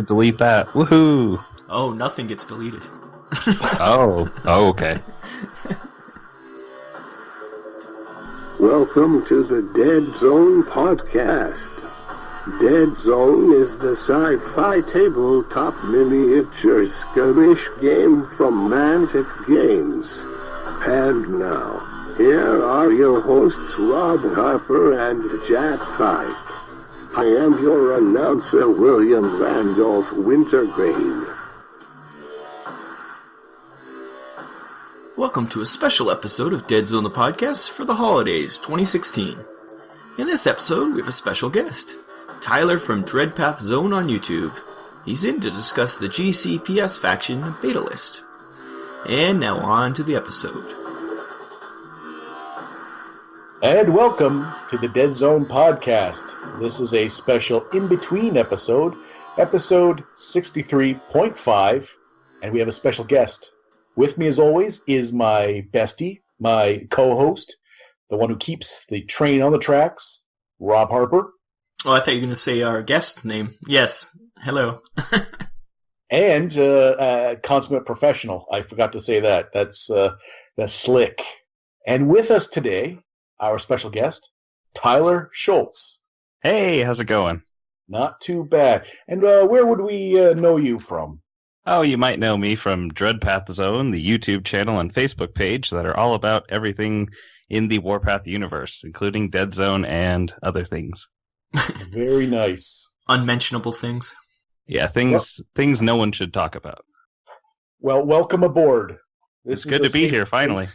delete that. Woohoo! Oh, nothing gets deleted. Oh, okay. Welcome to the Deadzone podcast. Deadzone is the sci-fi tabletop miniature skirmish game from Mantic Games. And now, here are your hosts Rob Harper and Jack Pike. I am your announcer, William Randolph Wintergreen. Welcome to a special episode of Deadzone the Podcast for the holidays 2016. In this episode, we have a special guest, Tyler from Deadzone on YouTube. He's in to discuss the GCPS faction beta list. And now on to the episode. And welcome to the Deadzone podcast. This is a special in-between episode, episode 63.5, and we have a special guest. With me, as always, is my bestie, my co-host, the one who keeps the train on the tracks, Rob Harper. Oh, I thought you were going to say our guest name. Yes. Hello. And consummate professional. I forgot to say that. That's slick. And with us today, our special guest, Tyler Schultz. Hey, how's it going? Not too bad. And where would we know you from? Oh, you might know me from Deadzone, the YouTube channel and Facebook page that are all about everything in the Warpath universe, including Deadzone and other things. Very nice. Unmentionable things. Yeah, things no one should talk about. Well, welcome aboard. It's good to be here, finally.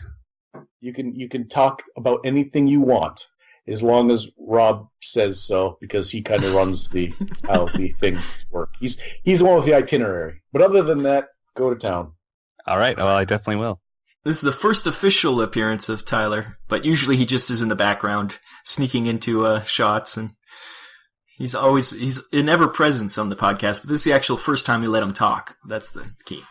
You can talk about anything you want, as long as Rob says so, because he kind of runs how the things work. He's the one with the itinerary. But other than that, go to town. All right. Well, I definitely will. This is the first official appearance of Tyler, but usually he just is in the background, sneaking into shots, and he's in ever presence on the podcast. But this is the actual first time we let him talk. That's the key.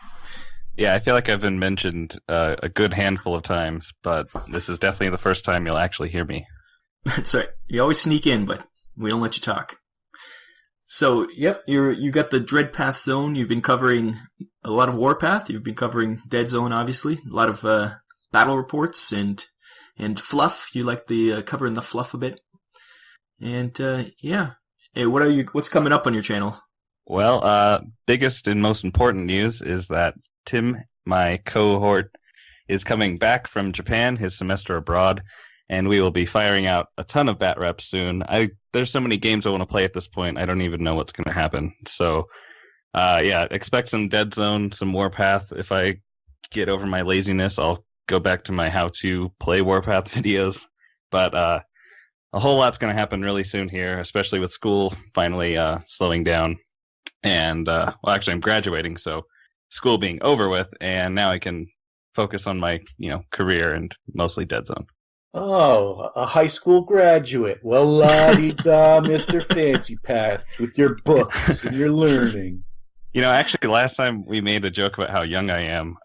Yeah, I feel like I've been mentioned a good handful of times, but this is definitely the first time you'll actually hear me. That's right. You always sneak in, but we don't let you talk. So, yep, you got the Deadzone. You've been covering a lot of Warpath. You've been covering Deadzone, obviously. A lot of battle reports and fluff. You like the covering the fluff a bit. And yeah, hey, what's coming up on your channel? Well, biggest and most important news is that Tim, my cohort, is coming back from Japan, his semester abroad. And we will be firing out a ton of bat reps soon. There's so many games I want to play at this point, I don't even know what's going to happen. So, yeah, expect some Deadzone, some Warpath. If I get over my laziness, I'll go back to my how-to play Warpath videos. But a whole lot's going to happen really soon here, especially with school finally slowing down. And, well, actually, I'm graduating, so school being over with, and now I can focus on my, career and mostly Deadzone. Oh, a high school graduate. Well, la-di-da, Mr. Fancy Pat, with your books and your learning. Actually, last time we made a joke about how young I am,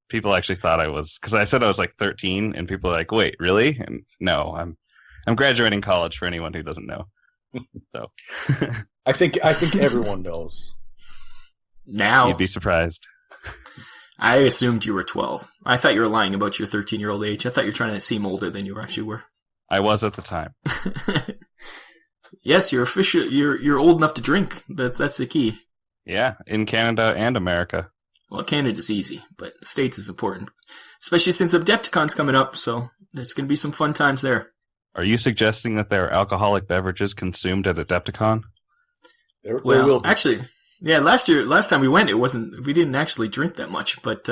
people actually thought I was, because I said I was like 13, and people were like, wait, really? And no, I'm graduating college for anyone who doesn't know. So I think everyone knows. Now. You'd be surprised. I assumed you were 12. I thought you were lying about your 13-year-old age. I thought you were trying to seem older than you actually were. I was at the time. Yes, you're official. You're old enough to drink. That's the key. Yeah, in Canada and America. Well, Canada's easy, but States is important. Especially since Adepticon's coming up, so there's going to be some fun times there. Are you suggesting that there are alcoholic beverages consumed at Adepticon? There will be. Actually, yeah, last time we went, we didn't actually drink that much, but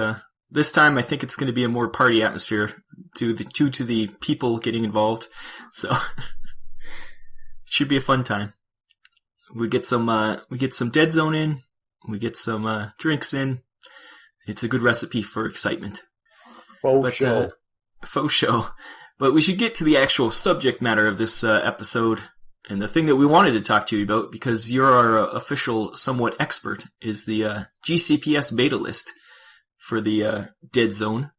this time I think it's going to be a more party atmosphere due to the people getting involved. So it should be a fun time. We get some Deadzone in, we get some drinks in. It's a good recipe for excitement. Faux show. But we should get to the actual subject matter of this episode. And the thing that we wanted to talk to you about, because you're our official somewhat expert, is the GCPS beta list for the Deadzone.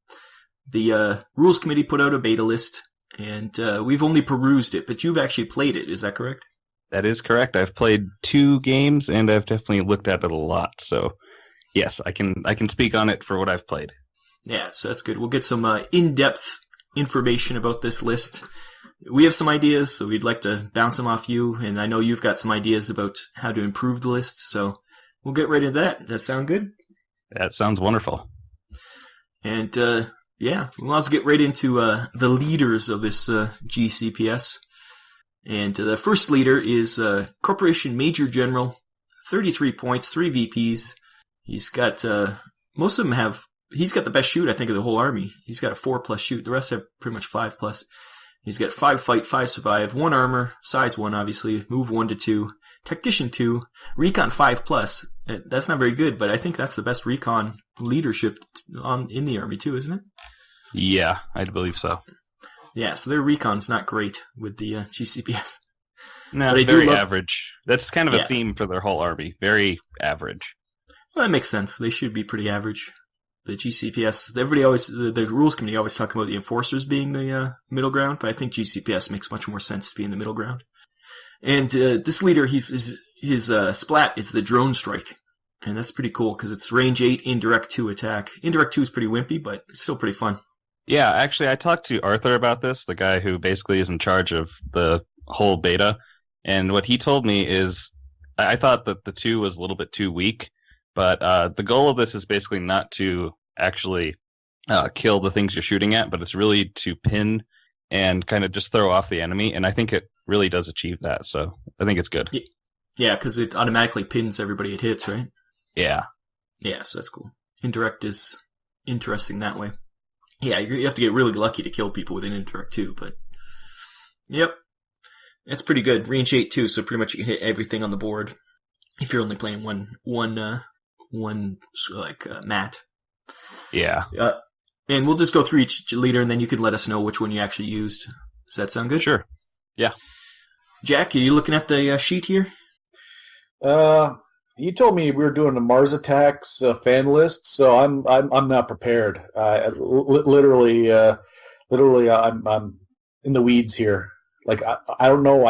The Rules Committee put out a beta list, and we've only perused it, but you've actually played it, is that correct? That is correct. I've played 2 games, and I've definitely looked at it a lot. So, yes, I can speak on it for what I've played. Yeah, so that's good. We'll get some in-depth information about this list. We have some ideas, so we'd like to bounce them off you, and I know you've got some ideas about how to improve the list, so we'll get right into that. Does that sound good? That sounds wonderful. And, yeah, we'll also get right into the leaders of this GCPS. And the first leader is Corporation Major General, 33 points, 3 VPs. He's got, most of them have, he's got the best shoot, I think, of the whole army. He's got a 4+ shoot. The rest have pretty much 5+. He's got 5 fight, 5 survive, 1 armor, size 1, obviously, move 1 to 2, tactician 2, recon 5+. That's not very good, but I think that's the best recon leadership in the army, too, isn't it? Yeah, I believe so. Yeah, so their recon's not great with the GCPS. No, very average. That's kind of a theme for their whole army. Very average. Well, that makes sense. They should be pretty average. The GCPS, everybody always, the rules committee always talk about the enforcers being the middle ground, but I think GCPS makes much more sense to be in the middle ground. And this leader, his splat is the drone strike. And that's pretty cool because it's range 8, indirect 2 attack. Indirect 2 is pretty wimpy, but it's still pretty fun. Yeah, actually, I talked to Arthur about this, the guy who basically is in charge of the whole beta. And what he told me is, I thought that the 2 was a little bit too weak, but the goal of this is basically not to actually kill the things you're shooting at, but it's really to pin and kind of just throw off the enemy. And I think it really does achieve that, so I think it's good. Yeah, because it automatically pins everybody it hits, right? Yeah. Yeah, so that's cool. Indirect is interesting that way. Yeah, you have to get really lucky to kill people with an indirect too, but yep. That's pretty good. Range 8 too, so pretty much you can hit everything on the board if you're only playing one mat. Yeah. And we'll just go through each leader and then you can let us know which one you actually used. Does that sound good? Sure. Yeah. Jack, are you looking at the sheet here? You told me we were doing a Mars Attacks fan list, so I'm not prepared. Literally, I'm in the weeds here. Like I don't know.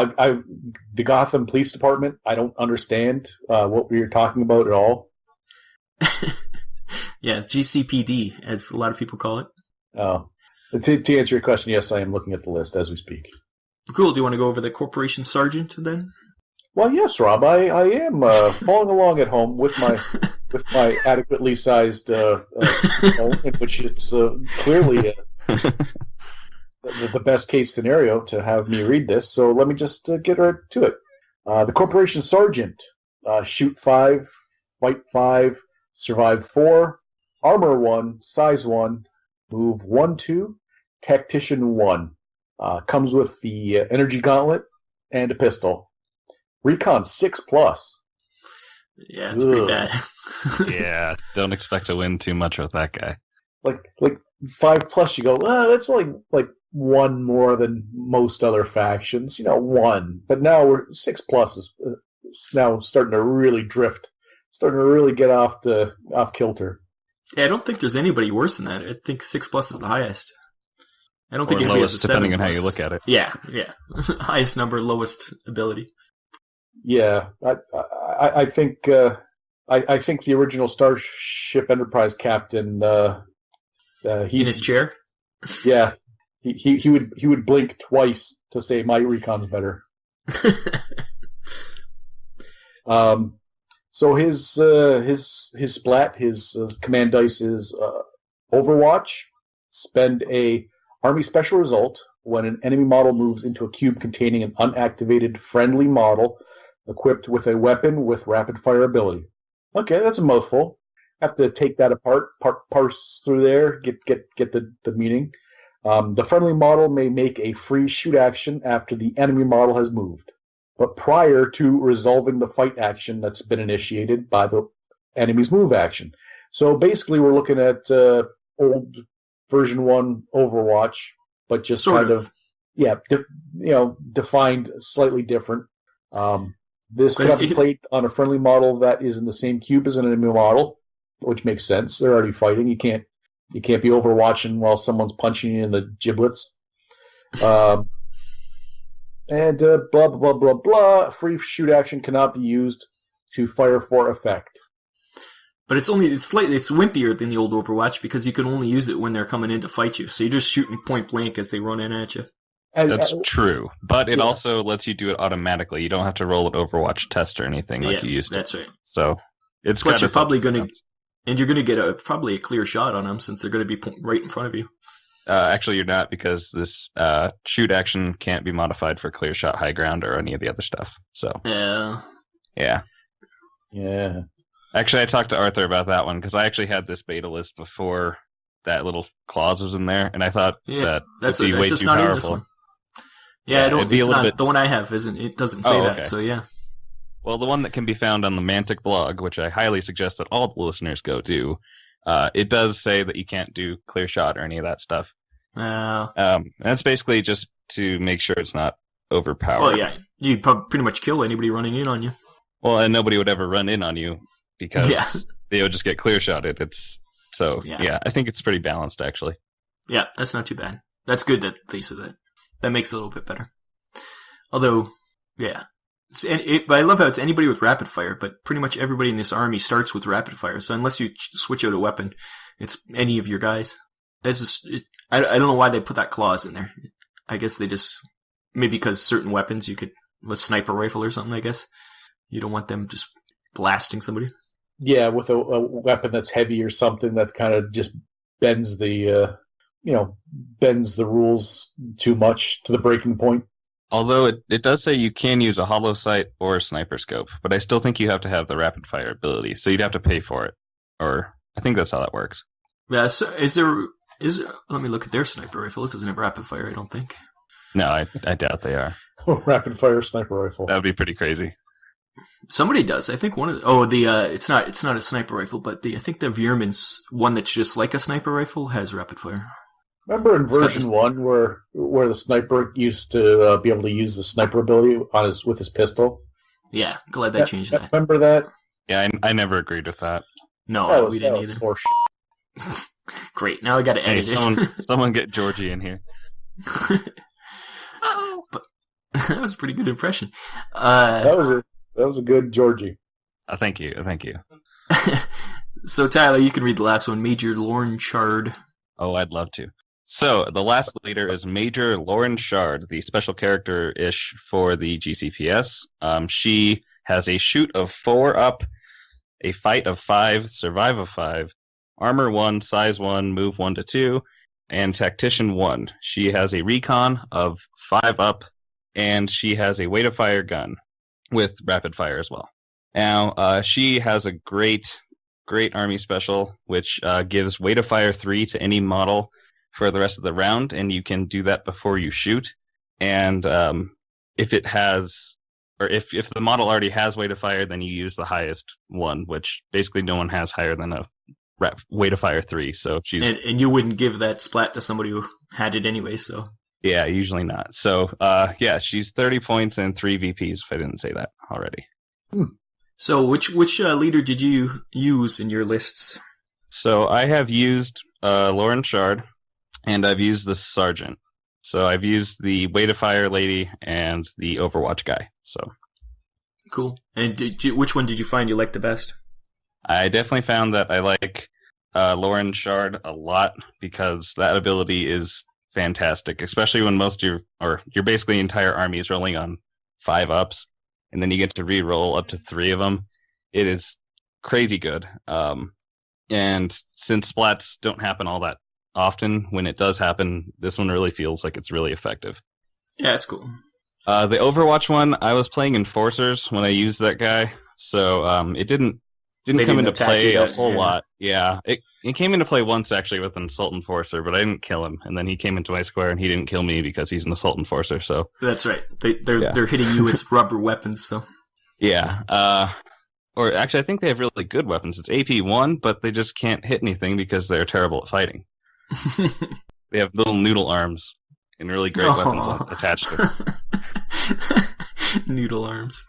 The Gotham Police Department. I don't understand what we were talking about at all. Yeah, GCPD, as a lot of people call it. Oh, to answer your question, yes, I am looking at the list as we speak. Cool. Do you want to go over the Corporation Sergeant then? Well, yes, Rob. I am following along at home with my adequately sized phone, in which it's clearly the best case scenario to have me read this. So let me just get right to it. The Corporation Sergeant, shoot 5, fight 5, survive 4, armor 1, size 1, move 1/2, tactician 1. Comes with the energy gauntlet and a pistol. Recon 6+. Yeah, it's pretty bad. Yeah, don't expect to win too much with that guy. Like 5+, you go, that's like 1 more than most other factions. 1. But now 6+ is now starting to really drift, starting to really get off kilter. Yeah, I don't think there's anybody worse than that. I think 6+ is the highest. I don't think or anybody lowest, has a 7+. depending on how you look at it. Yeah. Highest number, lowest ability. Yeah, I think I think the original Starship Enterprise captain. He's in his chair. Yeah, he would blink twice to say my recon's better. So his splat, his command dice is Overwatch. Spend a Army special result when an enemy model moves into a cube containing an unactivated friendly model equipped with a weapon with rapid fire ability. Okay, that's a mouthful. Have to take that apart, parse through there, get the meaning. The friendly model may make a free shoot action after the enemy model has moved, but prior to resolving the fight action that's been initiated by the enemy's move action. So basically, we're looking at old version 1 Overwatch, but just sort of. Defined slightly different. This cannot be played on a friendly model that is in the same cube as an enemy model, which makes sense. They're already fighting. You can't be overwatching while someone's punching you in the giblets. But it can be played on a friendly model that is in the same cube as an enemy model, which makes sense. They're already fighting. You can't be overwatching while someone's punching you in the giblets. And blah, blah, blah, blah, blah. Free shoot action cannot be used to fire for effect. But it's wimpier than the old Overwatch because you can only use it when they're coming in to fight you. So you're just shooting point blank as they run in at you. That's true. But it also lets you do it automatically. You don't have to roll an Overwatch test or anything like you used to. That's right. So it's Plus you're probably going to... And you're going to get probably a clear shot on them since they're going to be right in front of you. Actually, you're not, because this shoot action can't be modified for clear shot, high ground, or any of the other stuff. So yeah. Actually, I talked to Arthur about that one because I actually had this beta list before that little clause was in there, and I thought that'd be way too powerful. Yeah, the one I have isn't. It doesn't say that. So yeah. Well, the one that can be found on the Mantic blog, which I highly suggest that all the listeners go do, it does say that you can't do clear shot or any of that stuff. That's basically just to make sure it's not overpowered. Well, yeah, you pretty much kill anybody running in on you. Well, and nobody would ever run in on you because they would just get clear shotted. I think it's pretty balanced, actually. Yeah, that's not too bad. That's good that they said that. That makes it a little bit better. Although, yeah. But I love how it's anybody with rapid fire, but pretty much everybody in this army starts with rapid fire. So unless you switch out a weapon, it's any of your guys. I don't know why they put that clause in there. I guess they just maybe because certain weapons you could, with sniper rifle or something. I guess you don't want them just blasting somebody. Yeah, with a weapon that's heavy or something that kind of just bends the rules too much to the breaking point. Although it does say you can use a hollow sight or a sniper scope, but I still think you have to have the rapid fire ability, so you'd have to pay for it. Or I think that's how that works. Yeah, so is there let me look at their sniper rifle. It doesn't have rapid fire, I don't think. No, I doubt they are. Rapid fire sniper rifle. That would be pretty crazy. Somebody does. I think one of it's not a sniper rifle, but I think the Veerman's one that's just like a sniper rifle has rapid fire. Remember in version 1 where the sniper used to be able to use the sniper ability with his pistol? Yeah, glad they changed that. Remember that? Yeah, I never agreed with that. No, we didn't either. Great, now I got to edit it. Someone get Georgie in here. But, that was a pretty good impression. That was a good Georgie. Thank you. So Tyler, you can read the last one. Major Lorne Shard. Oh, I'd love to. So, the last leader is Major Lauren Shard, the special character-ish for the GCPS. She has a shoot of 4 up, a fight of 5, survive of 5, armor 1, size 1, move 1 to 2, and tactician 1. She has a recon of 5 up, and she has a weight of fire gun with rapid fire as well. Now, she has a great army special, which gives weight of fire 3 to any model for the rest of the round, and you can do that before you shoot. And if the model already has weight of fire, then you use the highest one, which basically no one has higher than a weight of fire 3. So and you wouldn't give that splat to somebody who had it anyway. So yeah, usually not. So she's 30 points and 3 VPs. If I didn't say that already. So which leader did you use in your lists? So I have used Lauren Shard. And I've used the Sergeant. So I've used the Weight of Fire lady and the Overwatch guy. So cool. And which one did you find you liked the best? I definitely found that I like Lauren Shard a lot because that ability is fantastic, especially when your basically entire army is rolling on 5 ups, and then you get to re-roll up to 3 of them. It is crazy good. And since splats don't happen all that often, when it does happen, this one really feels like it's really effective. Yeah, it's cool. The Overwatch one, I was playing Enforcers when I used that guy, so it didn't come into play a whole lot. Yeah, it came into play once actually with an Assault Enforcer, but I didn't kill him, and then he came into my square and he didn't kill me because he's an Assault Enforcer. So that's right. They're hitting you with rubber weapons. So yeah. Or actually, I think they have really good weapons. It's AP1, but they just can't hit anything because they're terrible at fighting. They have little noodle arms and really great weapons attached to them. Noodle arms.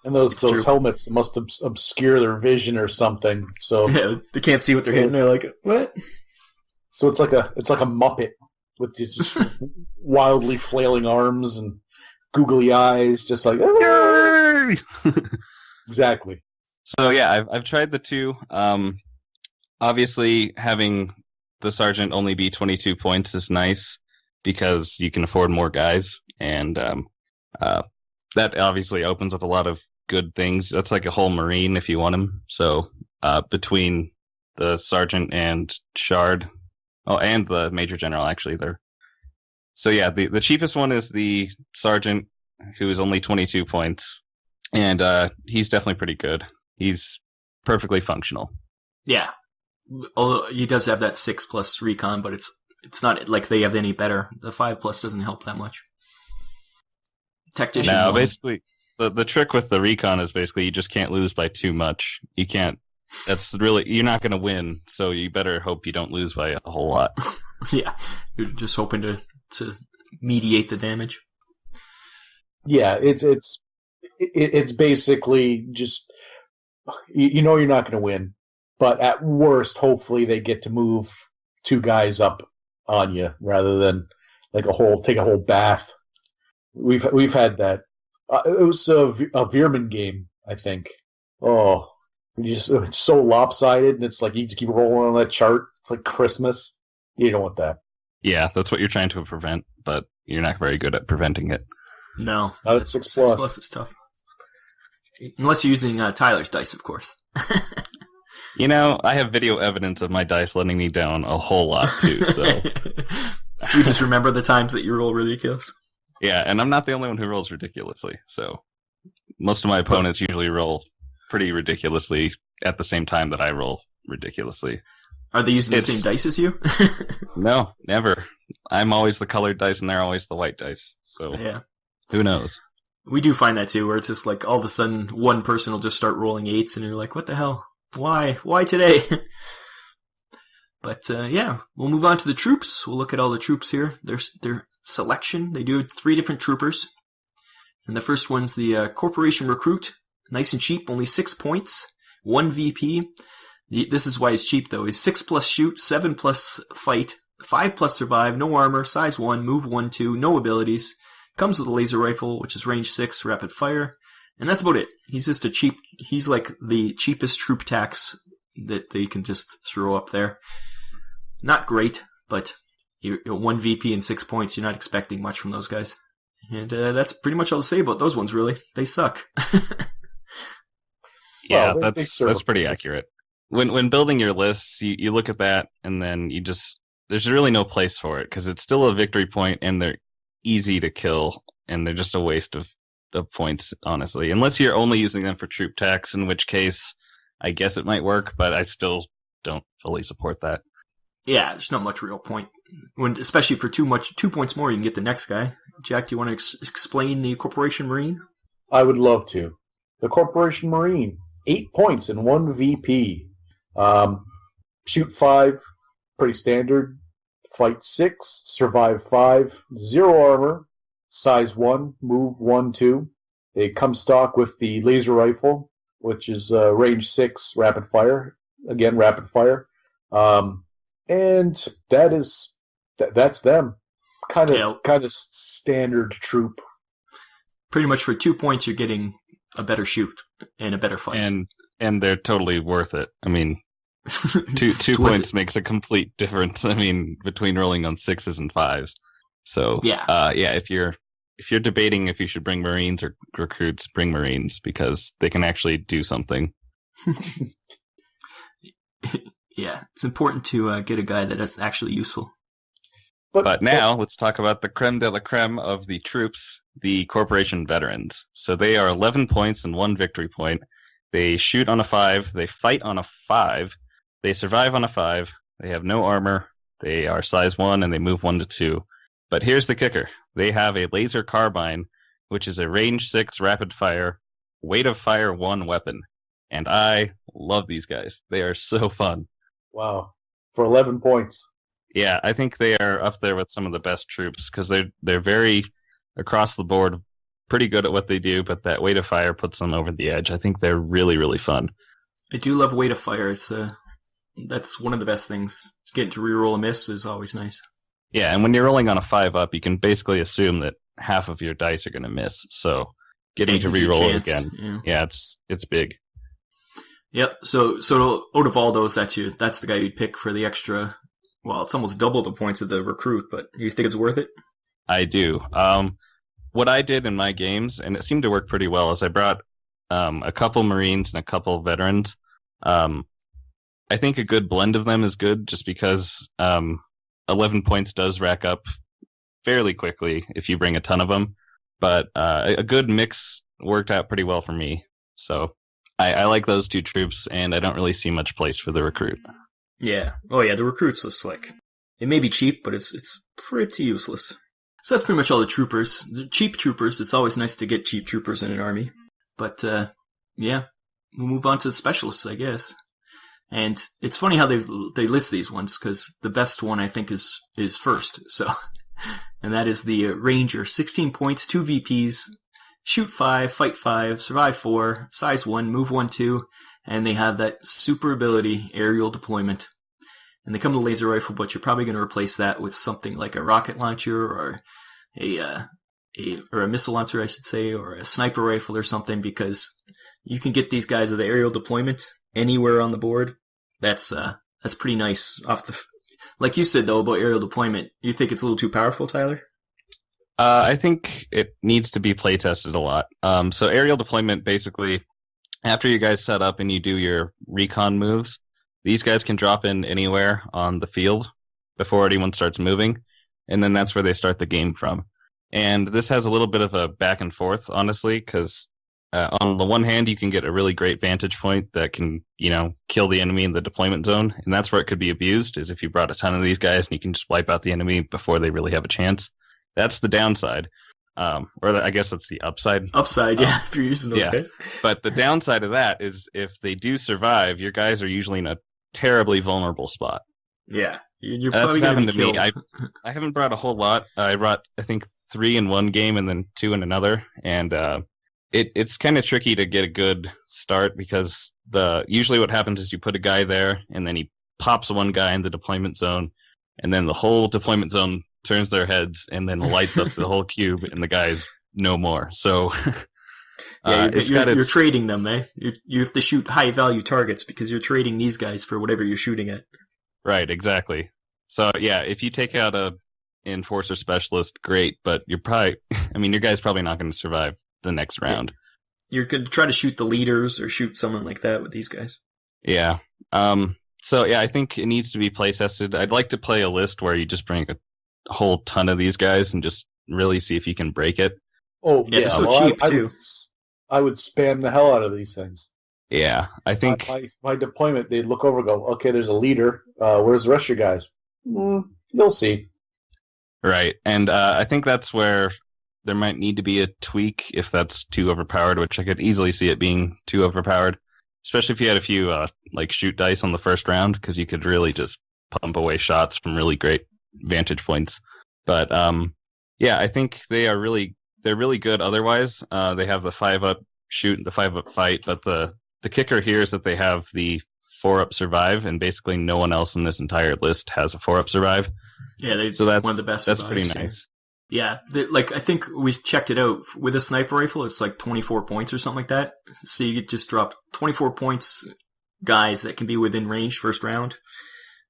And those helmets must obscure their vision or something. So yeah, they can't see what they're hitting. They're like, what? So it's like a Muppet with just wildly flailing arms and googly eyes, just like, "Ah!" Yay! Exactly. So yeah, I've tried the two. Obviously, having the sergeant only be 22 points is nice because you can afford more guys, and that obviously opens up a lot of good things. That's like a whole Marine if you want him. So between the sergeant and Shard, and the Major General actually there. So yeah, the cheapest one is the sergeant, who is only 22 points, and he's definitely pretty good. He's perfectly functional. Yeah. Although he does have that 6+ recon, but it's not like they have any better. The 5+ doesn't help that much. Tactician. No, basically, the trick with the recon is basically you just can't lose by too much. You can't. That's really, you're not going to win, so you better hope you don't lose by a whole lot. Yeah, you're just hoping to mediate the damage. Yeah, it's basically just, you know, you're not going to win, but at worst, hopefully they get to move 2 guys up on you rather than like take a whole bath. We've had that. It was a Veerman game, I think. Oh, it's so lopsided, and it's like you just keep rolling on that chart. It's like Christmas. You don't want that. Yeah, that's what you're trying to prevent, but you're not very good at preventing it. No, not at 6+. 6+ is tough. Unless you're using Tyler's dice, of course. You know, I have video evidence of my dice letting me down a whole lot too. So you just remember the times that you roll ridiculous. Yeah, and I'm not the only one who rolls ridiculously. So most of my opponents usually roll pretty ridiculously at the same time that I roll ridiculously. Are they using the same dice as you? No, never. I'm always the colored dice, and they're always the white dice. So yeah, who knows? We do find that too, where it's just like all of a sudden one person will just start rolling 8s, and you're like, "What the hell? Why? Why today?" But yeah, we'll move on to the troops. We'll look at all the troops here. Their selection. They do 3 different troopers, and the first one's the Corporation Recruit. Nice and cheap, only 6 points, 1 VP. This is why he's cheap though. He's 6+ shoot, 7+ fight, 5+ survive, no armor, size 1, move 1/2, no abilities. Comes with a laser rifle, which is range 6, rapid fire, and that's about it. He's just he's like the cheapest troop tax that they can just throw up there. Not great, but you're 1 VP and 6 points. You're not expecting much from those guys. And that's pretty much all to say about those ones, really. They suck. Yeah, that's pretty accurate. When building your lists, you look at that, and then there's really no place for it, because it's still a victory point, and they're easy to kill, and they're just a waste of points, honestly. Unless you're only using them for troop tax, in which case, I guess it might work, but I still don't fully support that. Yeah, there's not much real point. Especially for 2 points more, you can get the next guy. Jack, do you want to explain the Corporation Marine? I would love to. The Corporation Marine, 8 points and 1 VP. Shoot 5, pretty standard. Fight 6, survive 5, 0 armor, size 1, move 1/2. They come stock with the laser rifle, which is range 6, rapid fire. Again, rapid fire. And that's them. Kind of standard troop. Pretty much for 2 points, you're getting a better shoot and a better fight. And they're totally worth it. I mean, two points makes a complete difference. I mean, between rolling on 6s and 5s. So yeah, if you're debating if you should bring Marines or recruits, bring Marines, because they can actually do something. Yeah, it's important to get a guy that is actually useful. But now, let's talk about the creme de la creme of the troops, the Corporation Veterans. So they are 11 points and 1 victory point. They shoot on a 5, they fight on a 5, they survive on a 5, they have no armor, they are size 1, and they move 1/2. But here's the kicker. They have a laser carbine, which is a range 6 rapid fire, weight of fire 1 weapon. And I love these guys. They are so fun. Wow. For 11 points. Yeah, I think they are up there with some of the best troops, because they're very, across the board, pretty good at what they do, but that weight of fire puts them over the edge. I think they're really, really fun. I do love weight of fire. That's one of the best things. Getting to reroll a miss is always nice. Yeah, and when you're rolling on a 5 up, you can basically assume that half of your dice are going to miss. So getting to gives you a reroll it chance, again, yeah. it's big. Yep. So out of all those, that's the guy you'd pick for the extra. Well, it's almost double the points of the recruit, but you think it's worth it? I do. What I did in my games, and it seemed to work pretty well, is I brought a couple Marines and a couple veterans. I think a good blend of them is good, just because 11 points does rack up fairly quickly if you bring a ton of them. But a good mix worked out pretty well for me. So I like those two troops, and I don't really see much place for the recruit. Yeah. Oh yeah, the recruit's so slick. It may be cheap, but it's pretty useless. So that's pretty much all the troopers. The cheap troopers. It's always nice to get cheap troopers in an army. But yeah, we'll move on to the specialists, I guess. And it's funny how they list these ones, because the best one I think is first. So, and that is the Ranger. 16 points, 2 VPs, shoot 5, fight 5, survive 4, size 1, move 1, 2, and they have that super ability, aerial deployment. And they come to laser rifle, but you're probably going to replace that with something like a rocket launcher or a missile launcher, I should say, or a sniper rifle or something, because you can get these guys with the aerial deployment anywhere on the board. That's pretty nice. Like you said though about aerial deployment, you think it's a little too powerful, Tyler? I think it needs to be play tested a lot. So aerial deployment, basically, after you guys set up and you do your recon moves, these guys can drop in anywhere on the field before anyone starts moving, and then that's where they start the game from. And this has a little bit of a back and forth, honestly, because on the one hand, you can get a really great vantage point that can, kill the enemy in the deployment zone, and that's where it could be abused, is if you brought a ton of these guys and you can just wipe out the enemy before they really have a chance. That's the downside. I guess that's the upside. Upside, yeah, if you're using those guys. But the downside of that is if they do survive, your guys are usually in a terribly vulnerable spot. Yeah, you're probably going to be killed. I haven't brought a whole lot. I brought, I think, 3 in one game and then 2 in another, and it's kind of tricky to get a good start, because usually what happens is you put a guy there and then he pops one guy in the deployment zone, and then the whole deployment zone turns their heads and then lights up the whole cube, and the guy's no more. So you're trading them, eh? You have to shoot high value targets because you're trading these guys for whatever you're shooting at. Right, exactly. So yeah, if you take out a enforcer specialist, great, but your guy's probably not going to survive the next round. You're going to try to shoot the leaders or shoot someone like that with these guys. Yeah. So yeah, I think it needs to be play tested. I'd like to play a list where you just bring a whole ton of these guys and just really see if you can break it. Oh yeah, they're so cheap too. I would spam the hell out of these things. Yeah, I think my deployment, they'd look over and go, okay, there's a leader. Where's the rest of your guys? You'll see. Right, and I think that's where there might need to be a tweak if that's too overpowered, which I could easily see it being too overpowered, especially if you had a few shoot dice on the first round, because you could really just pump away shots from really great vantage points. But yeah, I think they're really good otherwise. They have the 5-up shoot and the 5-up fight, but the kicker here is that they have the 4-up survive, and basically no one else in this entire list has a 4-up survive. Yeah, so that's one of the best. That's pretty nice. Yeah, I think we checked it out with a sniper rifle. It's like 24 points or something like that. So you could just drop 24 points, guys that can be within range first round.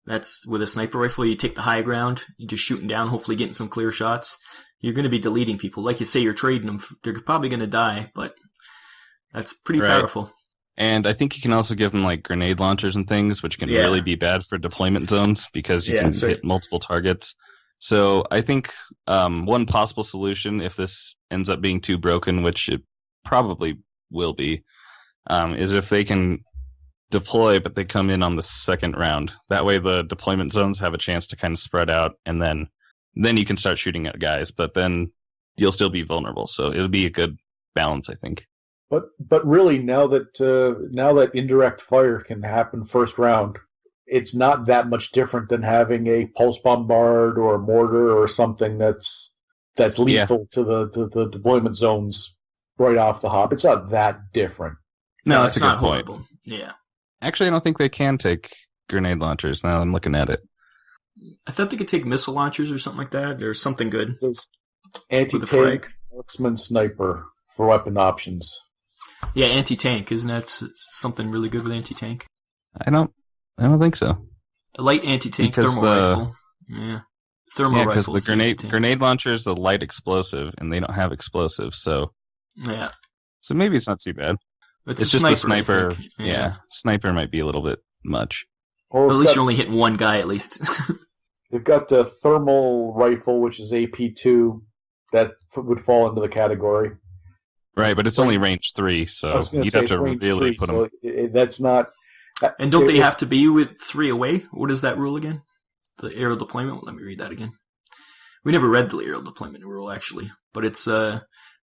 That's with a sniper rifle. You take the high ground. You're just shooting down, hopefully getting some clear shots. You're going to be deleting people. Like you say, you're trading them. They're probably going to die, but that's pretty powerful. And I think you can also give them like grenade launchers and things, which can really be bad for deployment zones because you can hit multiple targets. So I think one possible solution, if this ends up being too broken, which it probably will be, is if they can deploy, but they come in on the second round. That way the deployment zones have a chance to kind of spread out, and then you can start shooting at guys, but then you'll still be vulnerable. So it'll be a good balance, I think. But really, now that indirect fire can happen first round, it's not that much different than having a pulse bombard or a mortar or something that's lethal to the deployment zones right off the hop. It's not that different. No, that's a good point. Horrible. Yeah. Actually, I don't think they can take grenade launchers. Now I'm looking at it. I thought they could take missile launchers or something like that, or something good. Anti-tank, frag. marksman, sniper for weapon options. Yeah, anti-tank. Isn't that something really good with anti-tank? I don't think so. A light anti-tank Because thermal rifle. Yeah. Thermal because rifle. the grenade launcher is a light explosive, and they don't have explosives, so Yeah. so maybe it's not too bad. It's just sniper, the sniper. I think. Yeah, sniper might be a little bit much. Well, But at least you're only hitting one guy, at least. They've got the thermal rifle, which is AP2. That would fall into the category. Right, but it's only range 3, so you'd have to really put them. So that's not. And don't they have to be with 3 away? What is that rule again? The aerial deployment? Let me read that again. We never read the aerial deployment rule, actually. But it's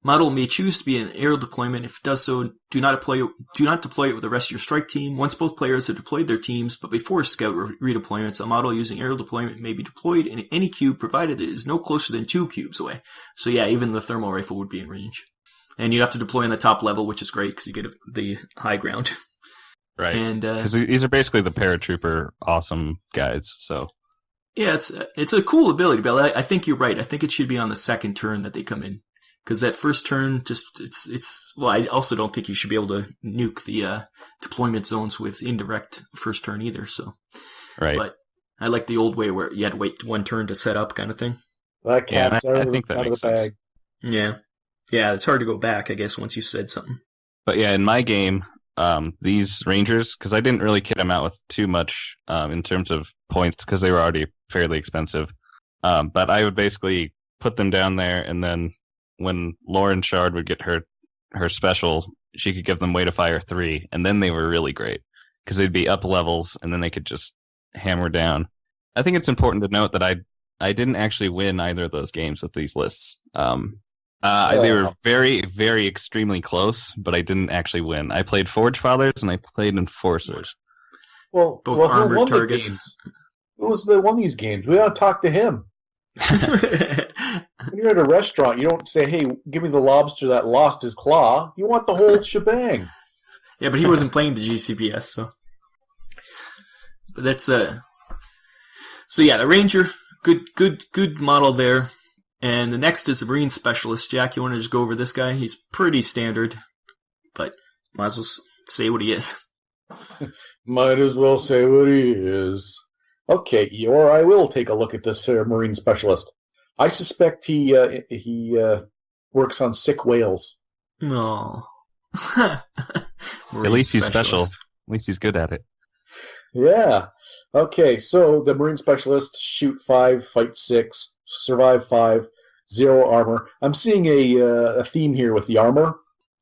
model may choose to be an aerial deployment. If it does so, do not deploy it with the rest of your strike team. Once both players have deployed their teams, but before scout redeployments, a model using aerial deployment may be deployed in any cube provided it is no closer than 2 cubes away. So yeah, even the thermal rifle would be in range. And you have to deploy on the top level, which is great because you get the high ground. Right. And because these are basically the paratrooper awesome guys. So yeah, it's a cool ability, but I think you're right. I think it should be on the second turn that they come in. Because that first turn, well, I also don't think you should be able to nuke the deployment zones with indirect first turn either. So, right. But I like the old way where you had to wait one turn to set up, kind of thing. That I think that out makes of the sense. bag. Yeah, it's hard to go back, I guess, once you said something. But yeah, in my game, these Rangers, because I didn't really kit them out with too much in terms of points, because they were already fairly expensive. But I would basically put them down there, and then when Lauren Shard would get her special, she could give them way to fire 3, and then they were really great because they'd be up levels, and then they could just hammer down. I think it's important to note that I didn't actually win either of those games with these lists. They were very, very extremely close, but I didn't actually win. I played Forge Fathers and I played Enforcers. Well, Both who armored won the targets. games? Who was the won these games? We gotta talk to him. When you're at a restaurant, you don't say, "Hey, give me the lobster that lost his claw." You want the whole shebang. Yeah, but he wasn't playing the GCPS, so. But that's So yeah, the Ranger, good model there. And the next is the Marine Specialist. Jack, you want to just go over this guy? He's pretty standard, but might as well say what he is. Might as well say what he is. Okay, or I will take a look at this Marine Specialist. I suspect he works on sick whales. No. At least he's special. At least he's good at it. Yeah. Okay, so the Marine Specialist, shoot 5, fight 6, survive 5, 0 armor. I'm seeing a theme here with the armor.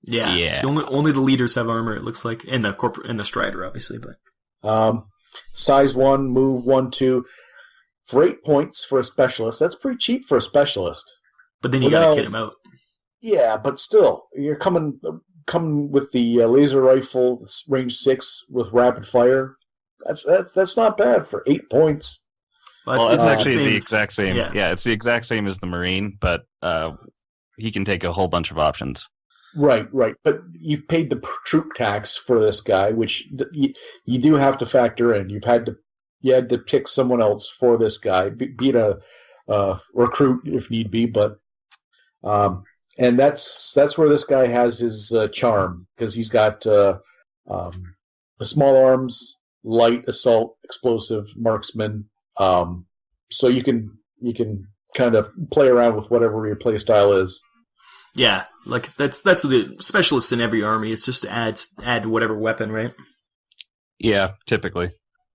Yeah. Only the leaders have armor, it looks like, and the Strider, obviously. But size 1, move 1, 2. For 8 points for a specialist, that's pretty cheap for a specialist. But then you gotta kit him out. Yeah, but still, you're coming with the laser rifle, range 6 with rapid fire. That's not bad for 8 points. Well, it's actually the exact same. Yeah, it's the exact same as the Marine, but he can take a whole bunch of options. Right. But you've paid the troop tax for this guy, which you do have to factor in. You had to pick someone else for this guy, be it a recruit if need be. But and that's where this guy has his charm, because he's got the small arms, light assault, explosive, marksman. So you can kind of play around with whatever your play style is. Yeah, like that's what the specialists in every army. It's just to add whatever weapon, right? Yeah, typically.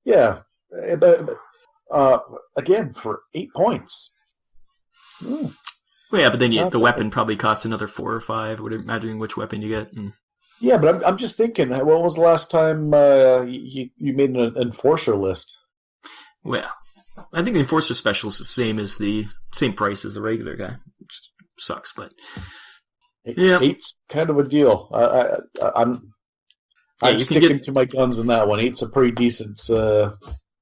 Yeah, but again for 8 points. Well, yeah, but then the weapon probably costs another 4 or 5. Imagining which weapon you get. Yeah, but I'm just thinking, when was the last time you made an enforcer list? Well, I think the enforcer specialist is the same price as the regular guy. Which sucks, but yeah, 8's kind of a deal. I'm sticking to my guns on that one. 8's a pretty decent.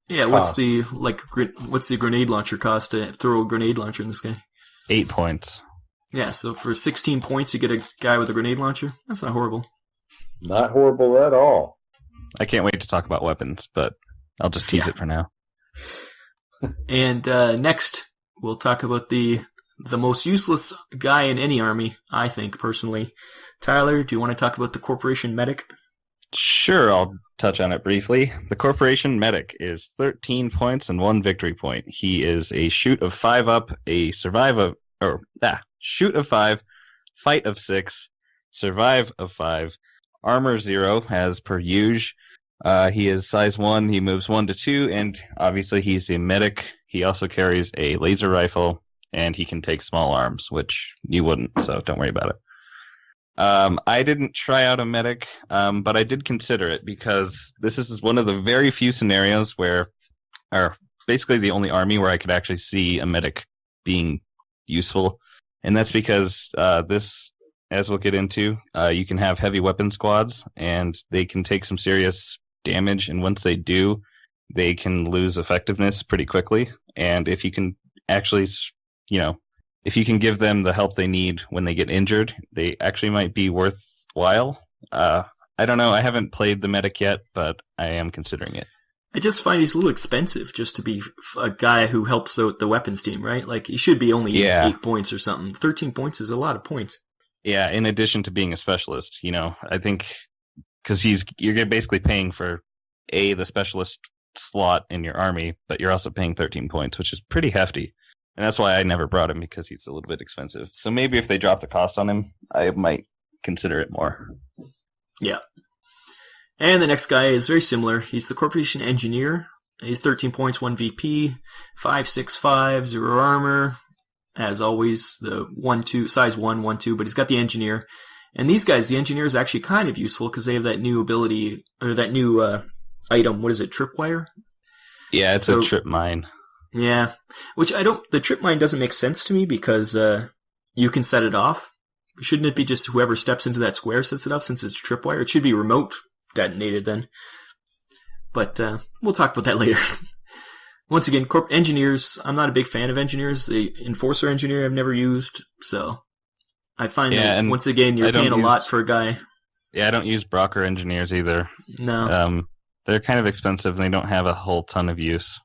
Yeah, cost. what's the grenade launcher cost to throw a grenade launcher in this guy? 8 points. Yeah, so for 16 points, you get a guy with a grenade launcher. That's not horrible. Not horrible at all. I can't wait to talk about weapons, but I'll just tease it for now. And next, we'll talk about the the most useless guy in any army, I think, personally. Tyler, do you want to talk about the Corporation Medic? Sure, I'll touch on it briefly. The Corporation Medic is 13 points and 1 victory point. He is a shoot of 5 up, a shoot of 5, fight of 6, survive of 5, armor 0 as per usual. He is size 1, he moves 1 to 2, and obviously he's a medic. He also carries a laser rifle, and he can take small arms, which you wouldn't, so don't worry about it. I didn't try out a medic, but I did consider it because this is one of the very few scenarios or basically the only army where I could actually see a medic being useful. And that's because this, as we'll get into, you can have heavy weapon squads, and they can take some serious damage. And once they do, they can lose effectiveness pretty quickly. And if you can actually, if you can give them the help they need when they get injured, they actually might be worthwhile. I don't know. I haven't played the medic yet, but I am considering it. I just find he's a little expensive just to be a guy who helps out the weapons team, right? Like, he should be only 8 points or something. 13 points is a lot of points. Yeah, in addition to being a specialist, I think because you're basically paying for the specialist slot in your army, but you're also paying 13 points, which is pretty hefty. And that's why I never brought him, because he's a little bit expensive. So maybe if they drop the cost on him, I might consider it more. Yeah. And the next guy is very similar. He's the Corporation Engineer. He's 13 points, 1 VP, 5'6'5", 0 armor. As always, the 1-2, size 1, 1-2, but he's got the Engineer. And these guys, the Engineer is actually kind of useful because they have that new ability, or that new item. What is it, Tripwire? Yeah, it's a trip mine. Yeah, which the trip mine doesn't make sense to me because you can set it off. Shouldn't it be just whoever steps into that square sets it off since it's tripwire? It should be remote detonated then. But we'll talk about that later. Once again, engineers, I'm not a big fan of engineers. The Enforcer Engineer I've never used, so I find that, once again, you're paying a lot for a guy. Yeah, I don't use Brocker Engineers either. No. They're kind of expensive, and they don't have a whole ton of use.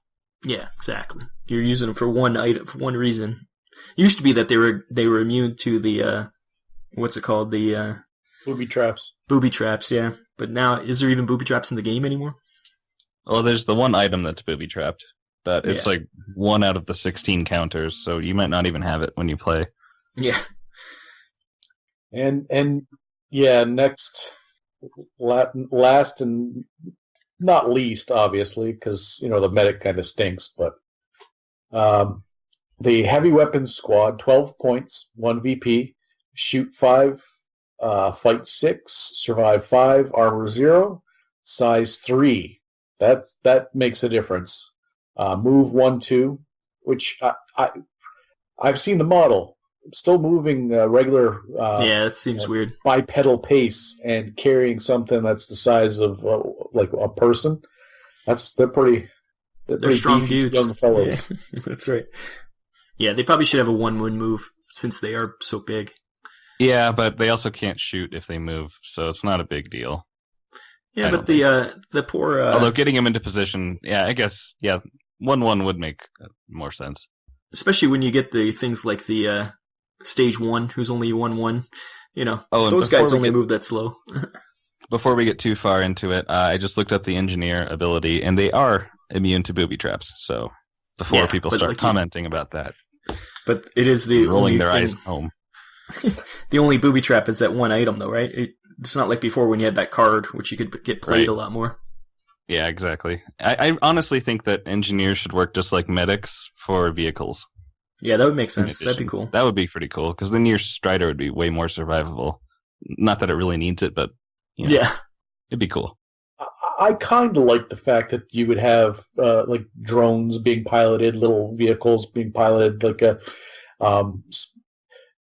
Yeah, exactly. You're using them for one item, for one reason. It used to be that they were immune to the what's it called? The booby traps. Booby traps, yeah. But now, is there even booby traps in the game anymore? Well, there's the one item that's booby trapped, but it's like 1 out of the 16 counters, so you might not even have it when you play. Yeah. And next, last and not least, obviously, because the medic kind of stinks, but the heavy weapons squad, 12 points, 1 VP, shoot 5, fight 6, survive 5, armor 0, size 3. That makes a difference. Move 1-2, which I've seen the model. Still moving regular. It seems weird. Bipedal pace and carrying something that's the size of like a person. They're pretty strong dudes, young fellows. Yeah, that's right. Yeah, they probably should have a 1-1 move since they are so big. Yeah, but they also can't shoot if they move, so it's not a big deal. Yeah, but the poor. Although getting him into position, I guess 1-1 would make more sense. Especially when you get the things like the Stage 1, who's only 1-1. Those guys only move that slow. Before we get too far into it, I just looked up the Engineer ability, and they are immune to booby traps. So before people start commenting about that. But it is the rolling their eyes home. The only booby trap is that one item, though, right? It's not like before when you had that card, which you could get played a lot more. Yeah, exactly. I honestly think that Engineers should work just like medics for vehicles. Yeah, that would make sense. That'd be cool. That would be pretty cool, because then your Strider would be way more survivable. Not that it really needs it, but yeah, it'd be cool. I kind of like the fact that you would have like drones being piloted, little vehicles being piloted. Like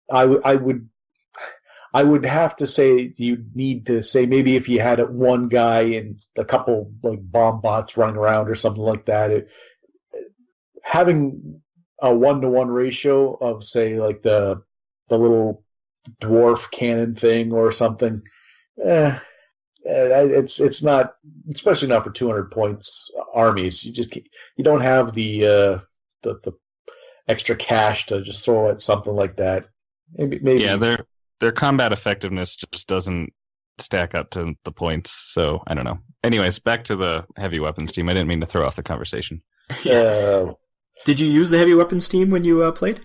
I would have to say you'd need to say maybe if you had one guy and a couple like bomb bots running around or something like that. Having a 1-to-1 ratio of, say, like the little dwarf cannon thing or something. It's not, especially not for 200 points armies. You don't have the extra cash to just throw at something like that. Maybe. Yeah, their combat effectiveness just doesn't stack up to the points. So I don't know. Anyways, back to the heavy weapons team. I didn't mean to throw off the conversation. Did you use the heavy weapons team when you played?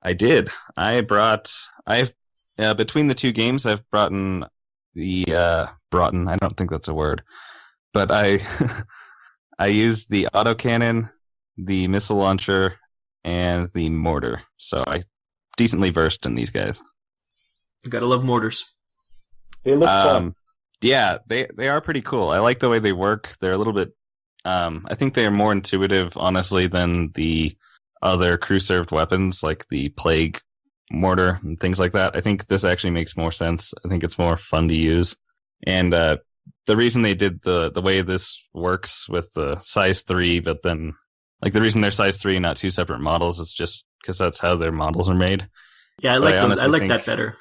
I did. Between the two games, I've brought in I don't think that's a word, but I used the autocannon, the missile launcher, and the mortar. So I decently versed in these guys. You gotta love mortars. They look fun. Yeah, they are pretty cool. I like the way they work. They're a little bit. I think they are more intuitive, honestly, than the other crew-served weapons like the plague mortar and things like that. I think this actually makes more sense. I think it's more fun to use. And the reason they did the way this works with the size 3, but then like the reason they're size 3 and not 2 separate models is just because that's how their models are made. Yeah, I like that better.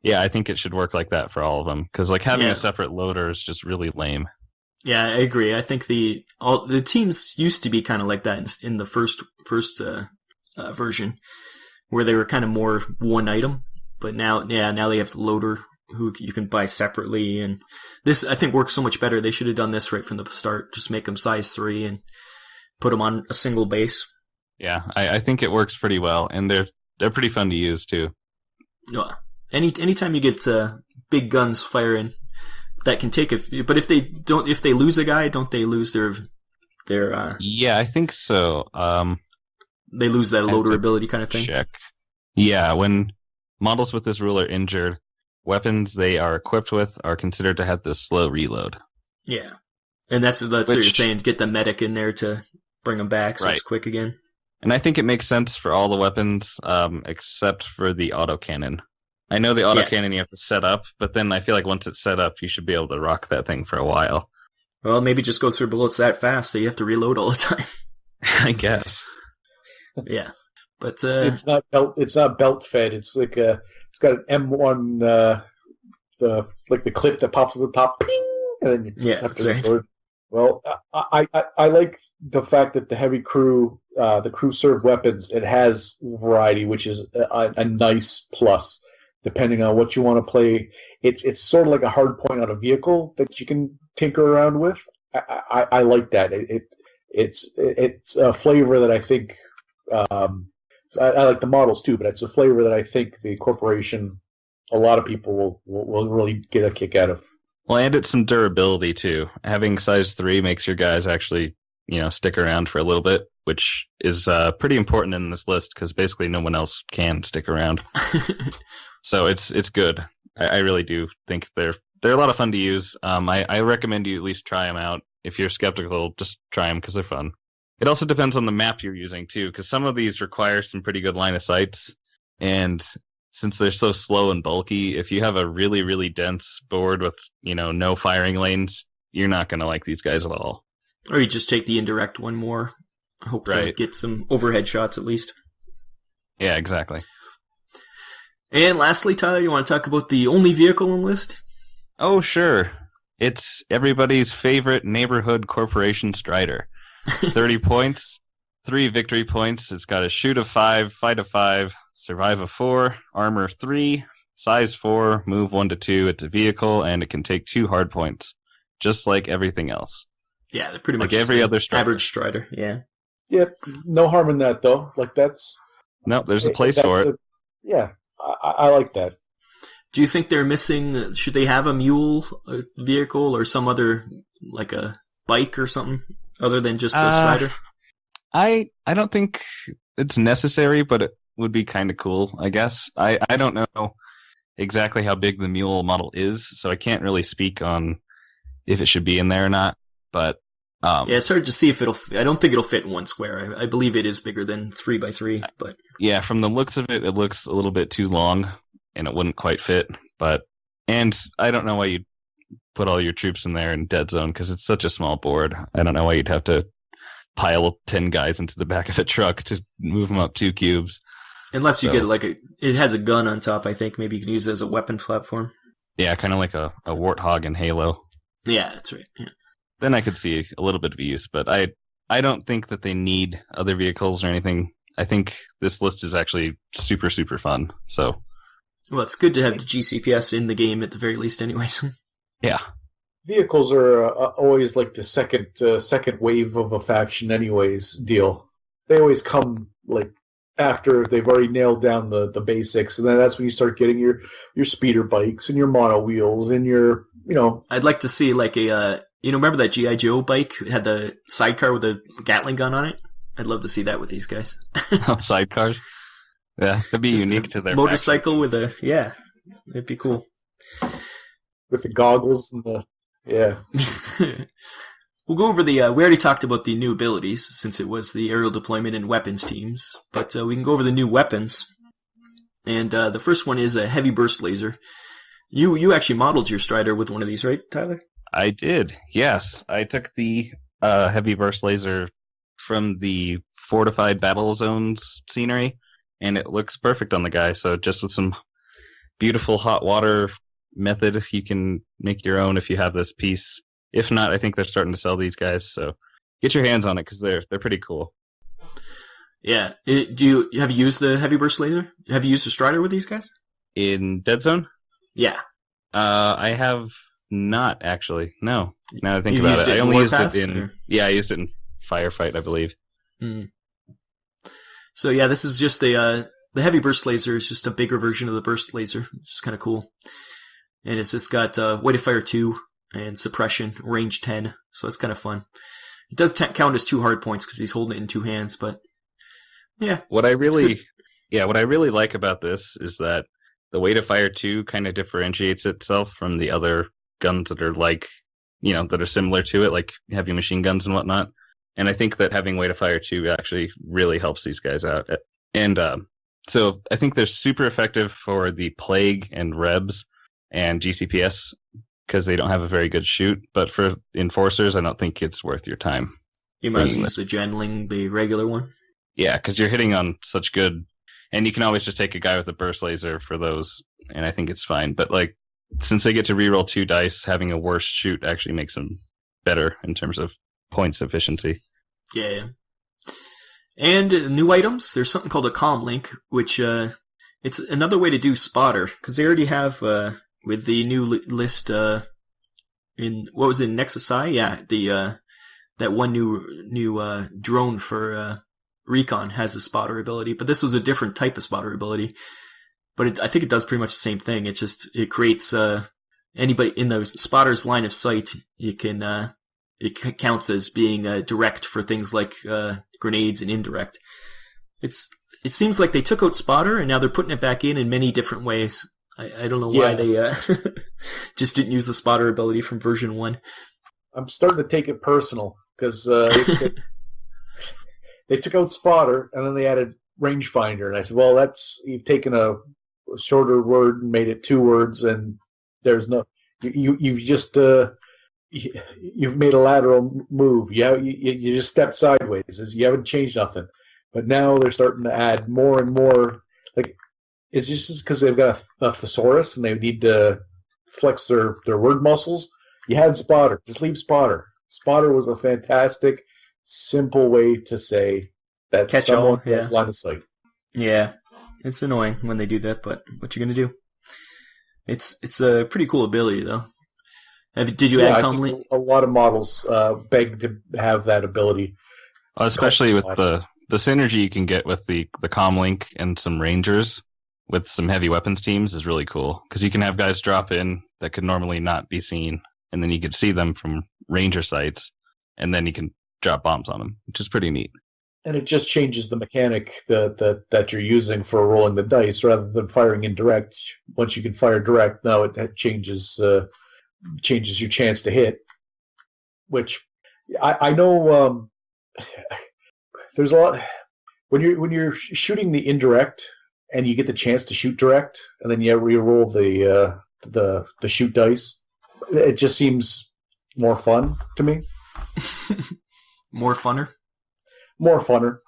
Yeah, I think it should work like that for all of them because like having a separate loader is just really lame. Yeah, I agree. I think the teams used to be kind of like that in the first version, where they were kind of more one item. But now they have the loader who you can buy separately, and this I think works so much better. They should have done this right from the start. Just make them size 3 and put them on a single base. Yeah, I think it works pretty well, and they're pretty fun to use too. Anytime you get big guns firing, that can take but if they lose a guy, don't they lose their Yeah, I think so. They lose that loader ability kind of thing. Check. Yeah, when models with this rule are injured, weapons they are equipped with are considered to have this slow reload. Yeah, and that's what you're saying. Get the medic in there to bring them back so it's quick again. And I think it makes sense for all the weapons, except for the autocannon. I know the autocannon you have to set up, but then I feel like once it's set up, you should be able to rock that thing for a while. Well, maybe it just goes through bullets that fast that you have to reload all the time. I guess. Yeah, but it's not belt fed. It's like it's got an M1 the clip that pops at the top. Ping, and then you have to reload. Well, I like the fact that the heavy crew, the crew serve weapons, it has variety, which is a nice plus. Depending on what you want to play, it's sort of like a hard point on a vehicle that you can tinker around with. I like that. It's a flavor that I think I like the models too, but it's a flavor that I think the corporation, a lot of people will really get a kick out of. Well, and it's some durability too. Having size 3 makes your guys actually, stick around for a little bit, which is pretty important in this list because basically no one else can stick around. So it's good. I really do think they're a lot of fun to use. I recommend you at least try them out. If you're skeptical, just try them because they're fun. It also depends on the map you're using too, because some of these require some pretty good line of sights, and since they're so slow and bulky, if you have a really, really dense board with, no firing lanes, you're not going to like these guys at all. Or you just take the indirect one more. Hope to get some overhead shots at least. Yeah, exactly. And lastly, Tyler, you want to talk about the only vehicle on the list? Oh, sure. It's everybody's favorite neighborhood corporation Strider. 30 points, 3 victory points. It's got a shoot of 5, fight of 5, survive of 4, armor 3, size 4, move 1 to 2. It's a vehicle, and it can take 2 hard points, just like everything else. Yeah, they're pretty much like every other Strider. Average Strider. Yeah. Yeah, no harm in that though. Like there's a place for it. I like that. Do you think they're missing? Should they have a mule vehicle or some other, like a bike or something, other than just the Strider? I don't think it's necessary, but it would be kind of cool, I guess. I don't know exactly how big the mule model is, so I can't really speak on if it should be in there or not. But it's hard to see if it'll. I don't think it'll fit in one square. I believe it is bigger than 3x3, but yeah, from the looks of it, it looks a little bit too long, and it wouldn't quite fit. And I don't know why you'd put all your troops in there in Deadzone because it's such a small board. I don't know why you'd have to pile 10 guys into the back of a truck to move them up 2 cubes. Unless you get it has a gun on top. I think maybe you can use it as a weapon platform. Yeah, kind of like a Warthog in Halo. Yeah, that's right. Yeah. Then I could see a little bit of use, but I don't think that they need other vehicles or anything. I think this list is actually super, super fun. So, Well, it's good to have the GCPS in the game at the very least, anyways. yeah. Vehicles are always like the second wave of a faction, anyways. Deal. They always come like after they've already nailed down the basics, and then that's when you start getting your speeder bikes and your mono wheels and your I'd like to see like a remember that GI Joe bike? It had the sidecar with a Gatling gun on it. I'd love to see that with these guys. Sidecars. Yeah, that'd be Just unique a to their motorcycle with a it'd be cool. with the goggles and the We'll go over the. We already talked about the new abilities since it was the aerial deployment and weapons teams, but we can go over the new weapons. And the first one is a heavy burst laser. You actually modeled your Strider with one of these, right, Tyler? I did. Yes, I took the heavy burst laser from the fortified battle zones scenery, and it looks perfect on the guy. So just with some beautiful hot water method, you can make your own if you have this piece. If not, I think they're starting to sell these guys, so get your hands on it because they're pretty cool. Yeah. Have you used the heavy burst laser? Have you used the Strider with these guys? In Deadzone? Yeah. I have not actually. No. Now that I think You've about used it, it I in only used Warpath, it in. or? Yeah, I used it in Firefight, I believe. So yeah, this is just the heavy burst laser is just a bigger version of the burst laser, which is kind of cool. And it's just got weight of fire 2 and suppression, range 10, so it's kind of fun. It does count as 2 hard points because he's holding it in 2 hands, but yeah. What I really like about this is that the weight of fire 2 kind of differentiates itself from the other guns that are like, that are similar to it, like heavy machine guns and whatnot. And I think that having weight of fire 2 actually really helps these guys out. And so I think they're super effective for the Plague and Rebs and GCPS because they don't have a very good shoot. But for Enforcers, I don't think it's worth your time. You might use the Genling, the regular one. Yeah, because you're hitting on such good... And you can always just take a guy with a burst laser for those, and I think it's fine. But like, since they get to reroll 2 dice, having a worse shoot actually makes them better in terms of points efficiency. Yeah. And new items, there's something called a comm link, which it's another way to do spotter, because they already have with the new list in what was it, Nexus I? Yeah, the that one new drone for Recon has a spotter ability, but this was a different type of spotter ability. But I think it does pretty much the same thing. It creates anybody in the spotter's line of sight. You can it counts as being direct for things like grenades and indirect. It seems like they took out spotter and now they're putting it back in many different ways. I don't know why they just didn't use the spotter ability from version 1. I'm starting to take it personal because they took out spotter and then they added rangefinder, and I said, well, you've taken a shorter word and made it 2 words, and there's no you've just you've made a lateral move. You just stepped sideways. You haven't changed nothing. But now they're starting to add more and more. Like, it's just because they've got a thesaurus and they need to flex their word muscles. You had spotter. Just leave spotter. Spotter was a fantastic, simple way to say that Catch someone all, yeah. has line of sight. Yeah, it's annoying when they do that, but what you gonna do? It's a pretty cool ability though. Did you add I comm think link? a lot of models beg to have that ability. Especially with the synergy you can get with the comm link and some rangers with some heavy weapons teams is really cool because you can have guys drop in that could normally not be seen, and then you can see them from ranger sites, and then you can drop bombs on them, which is pretty neat. And it just changes the mechanic that you're using for rolling the dice rather than firing indirect. Once you can fire direct, now it changes your chance to hit. Which I know there's a lot when you're shooting the indirect and you get the chance to shoot direct, and then you re-roll the shoot dice. It just seems more fun to me. More funner? More funner.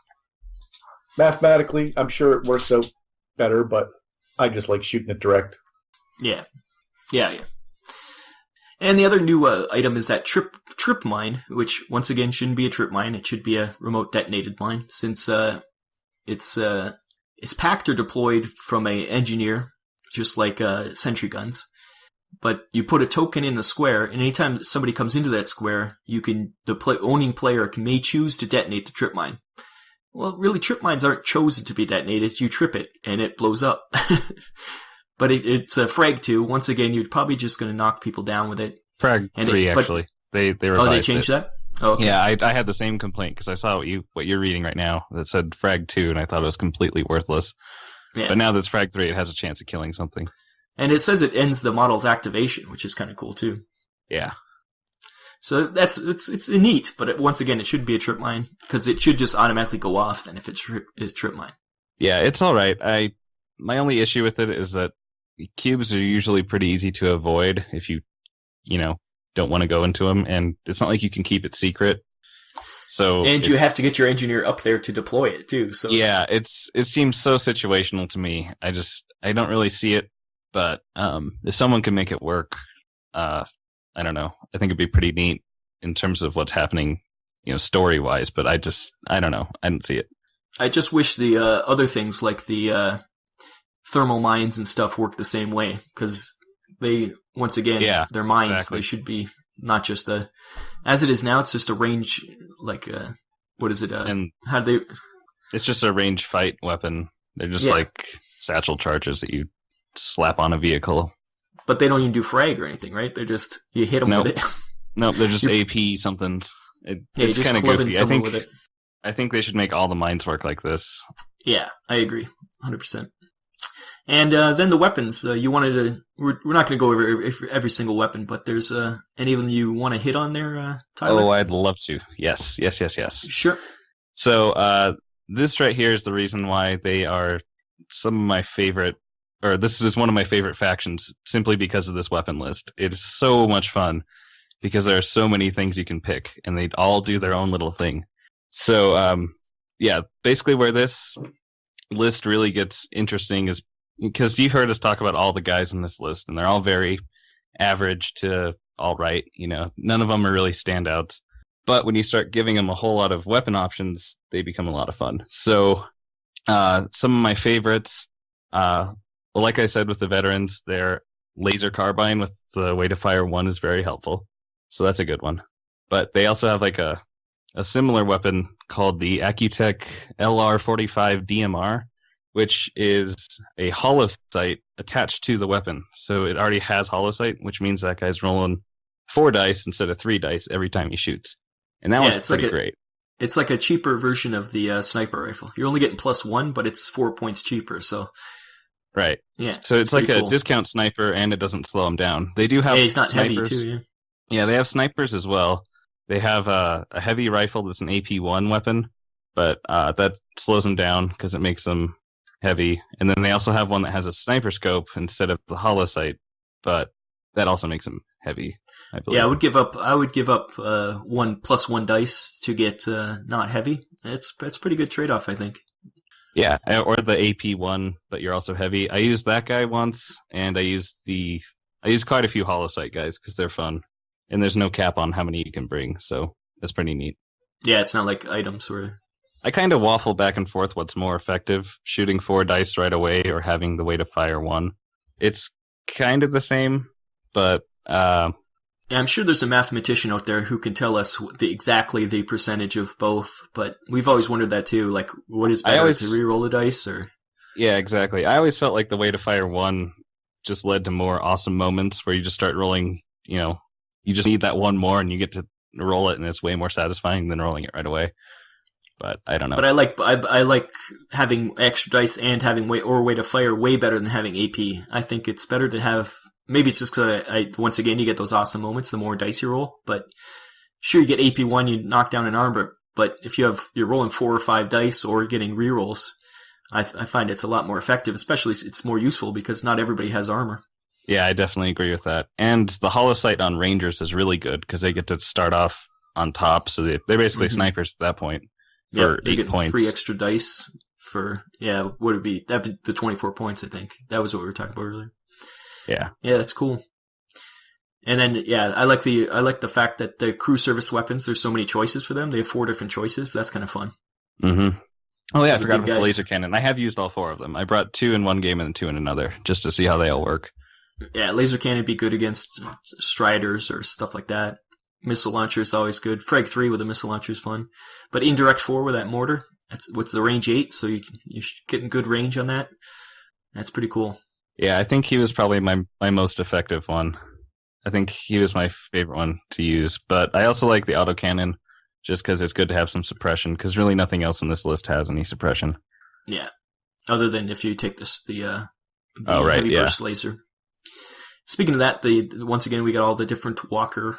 Mathematically, I'm sure it works out better, but I just like shooting it direct. Yeah. And the other new item is that trip mine, which once again shouldn't be a trip mine. It should be a remote detonated mine, since it's packed or deployed from a engineer, just like sentry guns. But you put a token in the square, and anytime somebody comes into that square, the owning player may choose to detonate the trip mine. Well, really, trip mines aren't chosen to be detonated. You trip it, and it blows up. But it's a frag 2. Once again, you're probably just going to knock people down with it. Frag 3, actually. They revised they changed that? Oh, okay. Yeah, I had the same complaint because I saw what you're reading right now that said Frag 2, and I thought it was completely worthless. Yeah. But now that's Frag 3, it has a chance of killing something. And it says it ends the model's activation, which is kind of cool too. Yeah. So it's neat, but once again, it should be a trip mine because it should just automatically go off then if it's trip mine. Yeah, it's all right. My only issue with it is that cubes are usually pretty easy to avoid if you don't want to go into them, and it's not like you can keep it secret. And you have to get your engineer up there to deploy it too. So yeah, it seems so situational to me. I don't really see it, but if someone can make it work, I don't know. I think it'd be pretty neat in terms of what's happening, story wise. But I don't know. I don't see it. I just wish the other things like the thermal mines and stuff work the same way because they, once again, they're mines. Exactly. They should be not just as it is now. It's just a range, like what is it? And how do they? It's just a range fight weapon. They're just like satchel charges that you slap on a vehicle. But they don't even do frag or anything, right? They're just you hit them with it. Nope, they're just AP somethings. It's kind of goofy. I think they should make all the mines work like this. Yeah, I agree, 100%. And then the weapons. You wanted to. We're not going to go over every single weapon, but there's any of them you want to hit on there, Tyler? Oh, I'd love to. Yes. Sure. So this right here is the reason why they are some of my favorite, or this is one of my favorite factions, simply because of this weapon list. It is so much fun because there are so many things you can pick, and they all do their own little thing. So basically where this list really gets interesting is because you've heard us talk about all the guys in this list, and they're all very average to all right. None of them are really standouts. But when you start giving them a whole lot of weapon options, they become a lot of fun. So some of my favorites, like I said with the veterans, their laser carbine with the way to fire 1 is very helpful. So that's a good one. But they also have like a similar weapon called the Accutech LR45 DMR, which is a holosight attached to the weapon. So it already has holosight, which means that guy's rolling 4 dice instead of 3 dice every time he shoots. And that one's pretty great. It's like a cheaper version of the sniper rifle. You're only getting +1, but it's 4 points cheaper. So right. Yeah. So it's like a discount sniper, and it doesn't slow him down. They do have he's not snipers. Heavy too, Yeah, they have snipers as well. They have a heavy rifle that's an AP1 weapon, but that slows them down because it makes them heavy. And then they also have one that has a sniper scope instead of the holosight, but that also makes them heavy, I believe. Yeah, I would give up 1 +1 dice to get not heavy. It's pretty good trade-off, I think. Yeah, or the AP1, but you're also heavy. I used that guy once, and I used quite a few holosight guys because they're fun. And there's no cap on how many you can bring, so that's pretty neat. Yeah, it's not like items where... I kind of waffle back and forth what's more effective, shooting 4 dice right away or having the way to fire 1. It's kind of the same, but... Yeah, I'm sure there's a mathematician out there who can tell us exactly the percentage of both, but we've always wondered that too, like, what is better, to re-roll the dice, or... Yeah, exactly. I always felt like the way to fire 1 just led to more awesome moments where you just start rolling, you just need that 1 more and you get to roll it, and it's way more satisfying than rolling it right away. But I don't know. But I like having extra dice and having way to fire way better than having AP. I think it's better to have. Maybe it's just because I once again you get those awesome moments the more dice you roll. But sure, you get AP1, you knock down an arm, but if you're rolling 4 or 5 dice or getting rerolls, I find it's a lot more effective. Especially it's more useful because not everybody has armor. Yeah, I definitely agree with that. And the holosight on Rangers is really good because they get to start off on top, so they're basically snipers at that point for 8 points. 3 extra dice for, what would it be? That'd be the 24 points, I think. That was what we were talking about earlier. Yeah. Yeah, that's cool. And then, I like the fact that the crew service weapons, there's so many choices for them. They have 4 different choices. That's kind of fun. Mm-hmm. Oh yeah, I the forgot big about the guys. laser cannon. I have used all 4 of them. I brought 2 in one game and 2 in another, just to see how they all work. Yeah, laser cannon be good against striders or stuff like that. Missile launcher is always good. Frag 3 with a missile launcher is fun. But indirect 4 with that mortar, that's with the range 8, so you're getting good range on that. That's pretty cool. Yeah, I think he was probably my most effective one. I think he was my favorite one to use. But I also like the autocannon, just because it's good to have some suppression, because really nothing else in this list has any suppression. Yeah. Other than if you take the right, heavy yeah. burst laser. Speaking of that, once again we got all the different Walker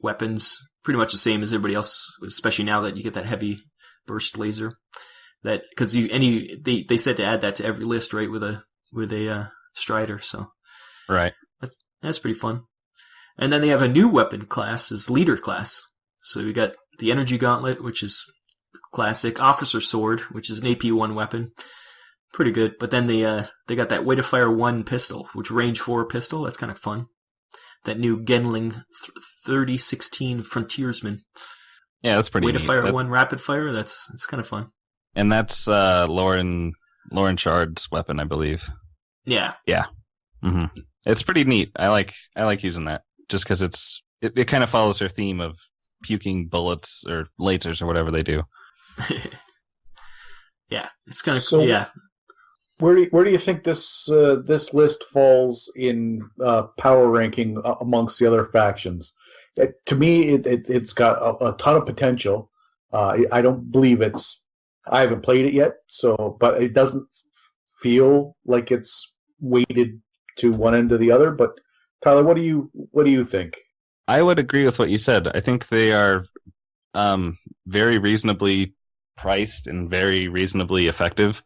weapons, pretty much the same as everybody else, especially now that you get that heavy burst laser. That because they said to add that to every list, right, with a strider. So Right. that's pretty fun. And then they have a new weapon class, is leader class. So we got the energy gauntlet, which is classic. Officer sword, which is an AP1 weapon. Pretty good. But then they got that way to fire 1 pistol, which range 4 pistol. That's kind of fun. That new Genling 3016 Frontiersman. Yeah, that's pretty Way neat. to fire 1 rapid fire. That's kind of fun. And that's Lauren Shard's weapon, I believe. Yeah. Mm-hmm. It's pretty neat. I like using that, just because it kind of follows her theme of puking bullets or lasers or whatever they do. Yeah, it's kind of So- cool. Yeah. Where do you think this list falls in power ranking amongst the other factions? To me, it's got a ton of potential. I don't believe I haven't played it yet, but it doesn't feel like it's weighted to one end or the other. But Tyler, what do you think? I would agree with what you said. I think they are very reasonably priced and very reasonably effective.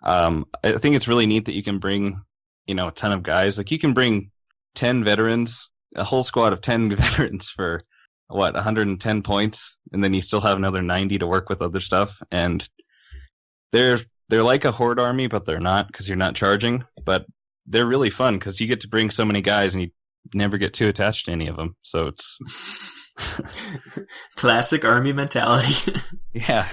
I think it's really neat that you can bring, a ton of guys. Like, you can bring 10 veterans, a whole squad of 10 veterans for 110 points, and then you still have another 90 to work with other stuff. And they're like a horde army, but they're not, because you're not charging. But they're really fun because you get to bring so many guys, and you never get too attached to any of them. So it's Classic army mentality. yeah,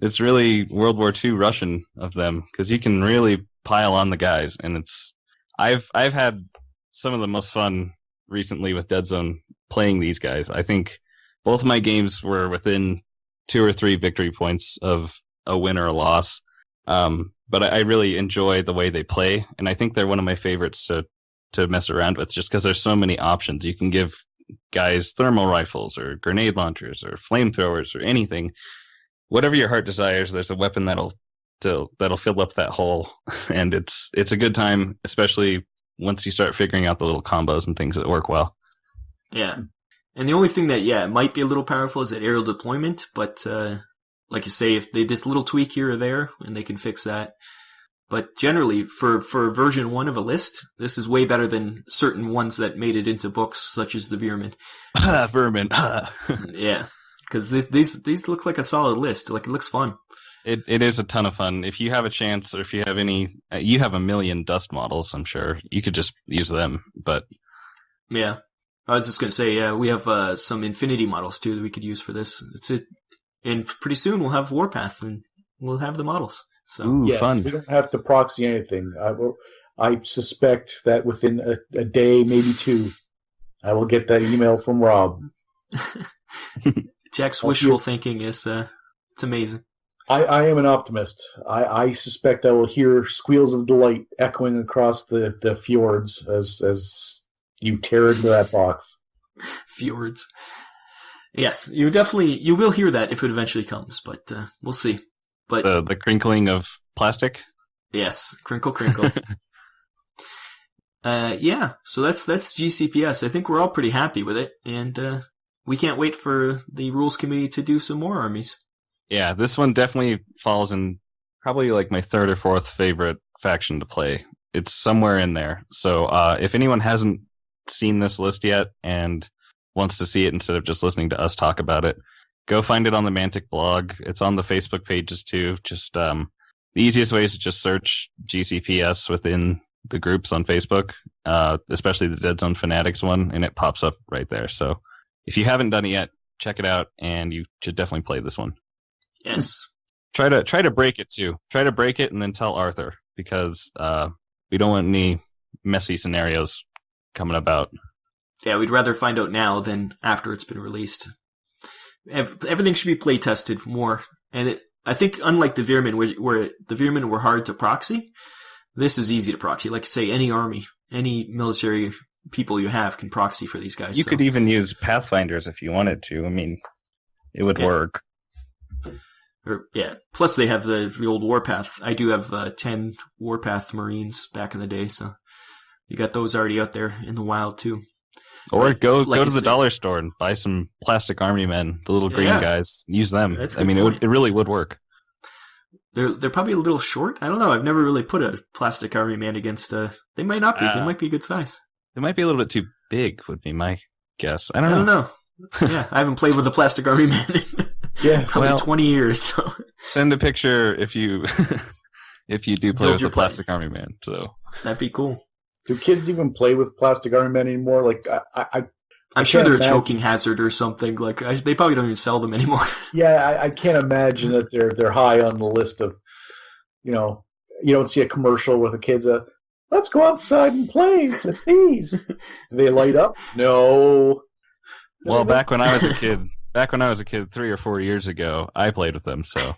it's really World War II Russian of them, because you can really pile on the guys, and I've had some of the most fun recently with Deadzone playing these guys. I think both of my games were within 2 or 3 victory points of a win or a loss. But I really enjoy the way they play, and I think they're one of my favorites to mess around with, just because there's so many options. You can give guys thermal rifles or grenade launchers or flamethrowers or anything. Whatever your heart desires, there's a weapon that'll fill up that hole, and it's a good time, especially once you start figuring out the little combos and things that work well. Yeah. And the only thing that, it might be a little powerful is that aerial deployment, but like you say, if they this little tweak here or there, and they can fix that. But generally, for version 1 of a list, this is way better than certain ones that made it into books, such as the Vermin. Vermin. Yeah. Because these look like a solid list. Like, it looks fun. It is a ton of fun. If you have a chance, or if you have you have a million dust models, I'm sure you could just use them. But Yeah. I was just going to say, we have some Infinity models, too, that we could use for this. That's it. And pretty soon we'll have Warpath, and we'll have the models. So ooh, Yes, fun. we don't have to proxy anything. I suspect that within a day, maybe 2, I will get that email from Rob. Jack's wishful thinking is it's amazing. I am an optimist. I suspect I will hear squeals of delight echoing across the fjords as you tear into that box. Fjords. Yes, you will hear that if it eventually comes, but we'll see. But The crinkling of plastic. yes, crinkle. Yeah, so that's GCPS. I think we're all pretty happy with it, and we can't wait for the rules committee to do some more armies. Yeah, this one definitely falls in probably like my 3rd or 4th favorite faction to play. It's somewhere in there. So if anyone hasn't seen this list yet and wants to see it instead of just listening to us talk about it, go find it on the Mantic blog. It's on the Facebook pages too. Just the easiest way is to just search GCPS within the groups on Facebook, especially the Deadzone Fanatics one, and it pops up right there. So if you haven't done it yet, check it out, and you should definitely play this one. Yes. Try to break it too. Try to break it and then tell Arthur, because we don't want any messy scenarios coming about. Yeah, we'd rather find out now than after it's been released. Everything should be play tested more, and I think unlike the Veerman, where the Veerman were hard to proxy, this is easy to proxy. Like say any army, any military people you have can proxy for these guys. You could even use Pathfinders if you wanted to. I mean, it would work. Plus they have the old Warpath. I do have 10 Warpath Marines back in the day, so you got those already out there in the wild too. Or go to the dollar store and buy some plastic army men, the little green guys. Use them. I mean, it really would work. They're probably a little short. I don't know. I've never really put a plastic army man against they might not be. They might be a good size. They might be a little bit too big, would be my guess. I don't know. Yeah, I haven't played with a plastic army man in probably 20 years. So. Send a picture if you do play with a plastic army man. So that'd be cool. Do kids even play with plastic army men anymore? Like I'm sure they're a choking hazard or something. Like they probably don't even sell them anymore. Yeah, I can't imagine that they're high on the list of, you don't see a commercial with the kids. Let's go outside and play with these. Do they light up? No. Well, back when I was a kid, 3 or 4 years ago, I played with them. So.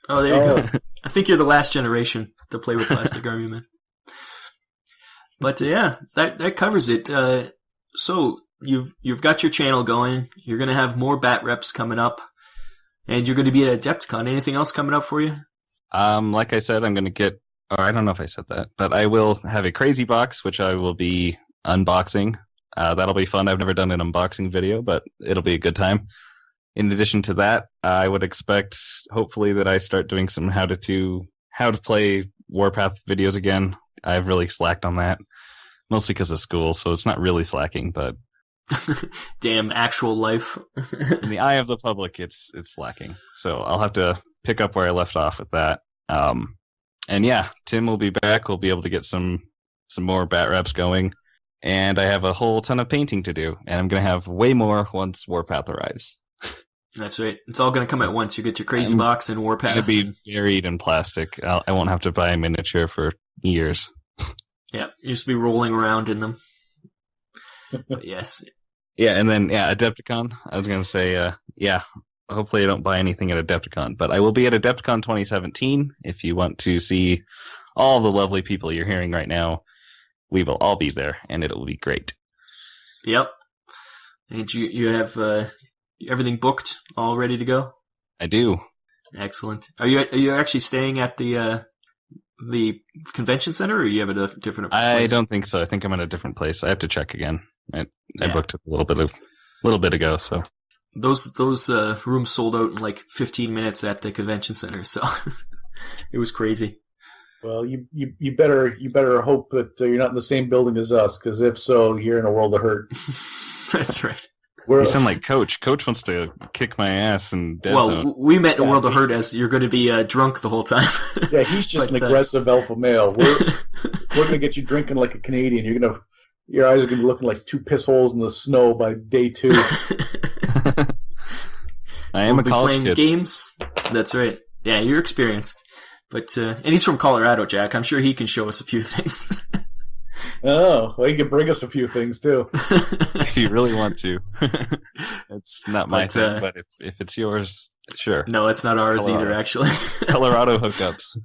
Oh, there you go. I think you're the last generation to play with plastic army men. But yeah, that covers it. So you've got your channel going. You're going to have more bat reps coming up, and you're going to be at Adepticon. Anything else coming up for you? Like I said, I'm going to get. Or I don't know if I said that, but I will have a crazy box, which I will be unboxing. That'll be fun. I've never done an unboxing video, but it'll be a good time. In addition to that, I would expect, hopefully, that I start doing some how to play Warpath videos again. I've really slacked on that, mostly because of school, so it's not really slacking, but damn actual life. In the eye of the public, it's slacking. So I'll have to pick up where I left off with that. And yeah, Tim will be back. We'll be able to get some more bat reps going, and I have a whole ton of painting to do, and I'm gonna have way more once Warpath arrives. That's right. It's all going to come at once. You get your crazy box and Warpath. It'll be buried in plastic. I won't have to buy a miniature for years. Yeah, you used to be rolling around in them. But yes. Yeah, and then, Adepticon. I was going to say, hopefully I don't buy anything at Adepticon, but I will be at Adepticon 2017. If you want to see all the lovely people you're hearing right now, we will all be there, and it will be great. Yep. And you have everything booked, all ready to go? I do. Excellent. Are you actually staying at the convention center, or you have a different place? I don't think so. I think I'm at a different place. I have to check again. I booked it a little bit ago. So those rooms sold out in like 15 minutes at the convention center. So it was crazy. Well, you better hope that you're not in the same building as us, because if so, you're in a world of hurt. That's right. You sound like Coach. Coach wants to kick my ass in Deadzone. Well, we meant in a world of hurt as you're going to be drunk the whole time. Yeah, he's just an aggressive alpha male. We're going to get you drinking like a Canadian. Your eyes are going to be looking like 2 piss holes in the snow by day 2. I am a college playing kid. Games. That's right. Yeah, you're experienced. But and he's from Colorado, Jack. I'm sure he can show us a few things. Oh, well, he can bring us a few things, too. If you really want to. It's not my thing, but if it's yours, sure. No, it's not ours either, actually. Colorado hookups.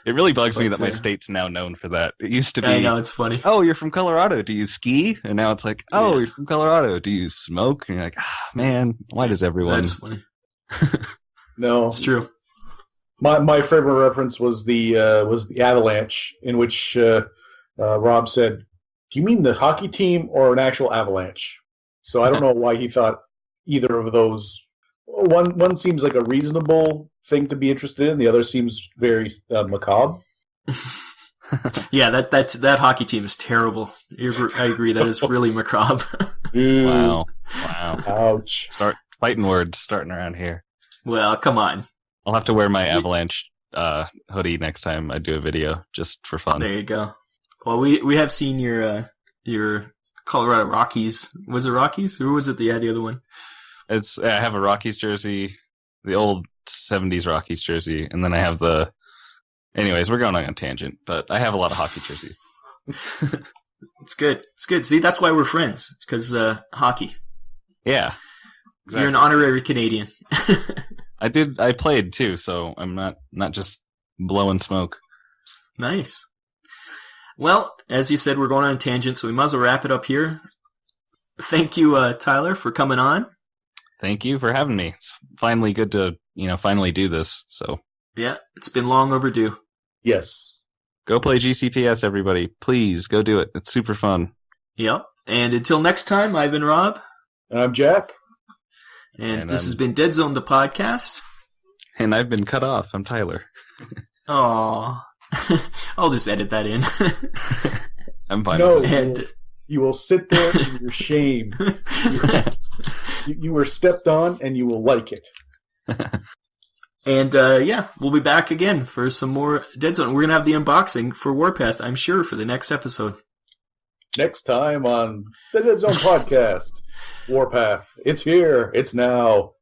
It really bugs me that my state's now known for that. It used to be, I know, it's funny. Oh, you're from Colorado. Do you ski? And now it's like, oh, you're from Colorado. Do you smoke? And you're like, man, why does everyone... That's funny. No. It's true. My favorite reference was the Avalanche, in which... Rob said, "Do you mean the hockey team or an actual avalanche?" So I don't know why he thought either of those. One seems like a reasonable thing to be interested in. The other seems very macabre. Yeah, that hockey team is terrible. I agree. That is really macabre. Wow. Ouch. Start fighting words starting around here. Well, come on. I'll have to wear my avalanche hoodie next time I do a video, just for fun. There you go. Well, we have seen your Colorado Rockies. Was it Rockies, or was it the other one? I have a Rockies jersey, the old '70s Rockies jersey, and then I have the. Anyways, we're going on a tangent, but I have a lot of hockey jerseys. It's good. It's good. See, that's why we're friends, because hockey. Yeah, exactly. You're an honorary Canadian. I played too, so I'm not just blowing smoke. Nice. Well, as you said, we're going on a tangent, so we might as well wrap it up here. Thank you, Tyler, for coming on. Thank you for having me. It's finally good to, finally do this. So yeah, it's been long overdue. Yes. Go play GCPS, everybody. Please go do it. It's super fun. Yep. And until next time, I've been Rob. And I'm Jack. And this has been Deadzone, the podcast. And I've been cut off. I'm Tyler. Aw. I'll just edit that in. I'm fine. No, And you will sit there in your shame. You were stepped on, and you will like it. And we'll be back again for some more Deadzone. We're going to have the unboxing for Warpath, I'm sure, for the next episode. Next time on the Deadzone podcast, Warpath. It's here. It's now.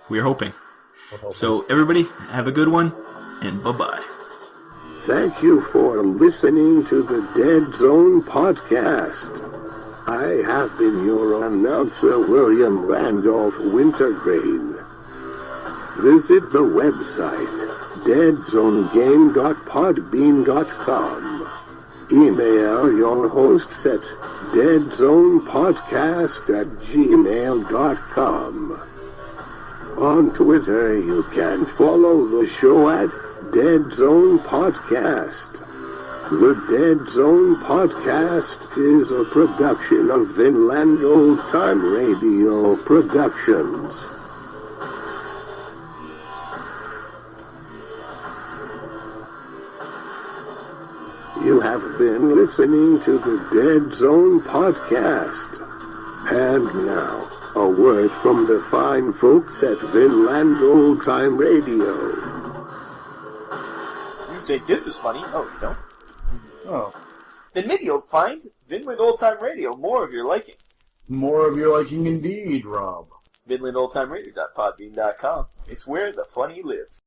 We're hoping. So, everybody, have a good one, and bye-bye. Thank you for listening to the Deadzone podcast. I have been your announcer, William Randolph Wintergreen. Visit the website, deadzonegame.podbean.com. Email your hosts at deadzonepodcast@gmail.com. On Twitter, you can follow the show at Deadzone Podcast. The Deadzone Podcast is a production of Vinland Old Time Radio Productions. You have been listening to the Deadzone Podcast. And now, a word from the fine folks at Vinland Old Time Radio. You think this is funny? Oh, you don't? Oh. Then maybe you'll find Vinland Old Time Radio more of your liking. More of your liking indeed, Rob. VinlandOldTimeRadio.podbean.com. It's where the funny lives.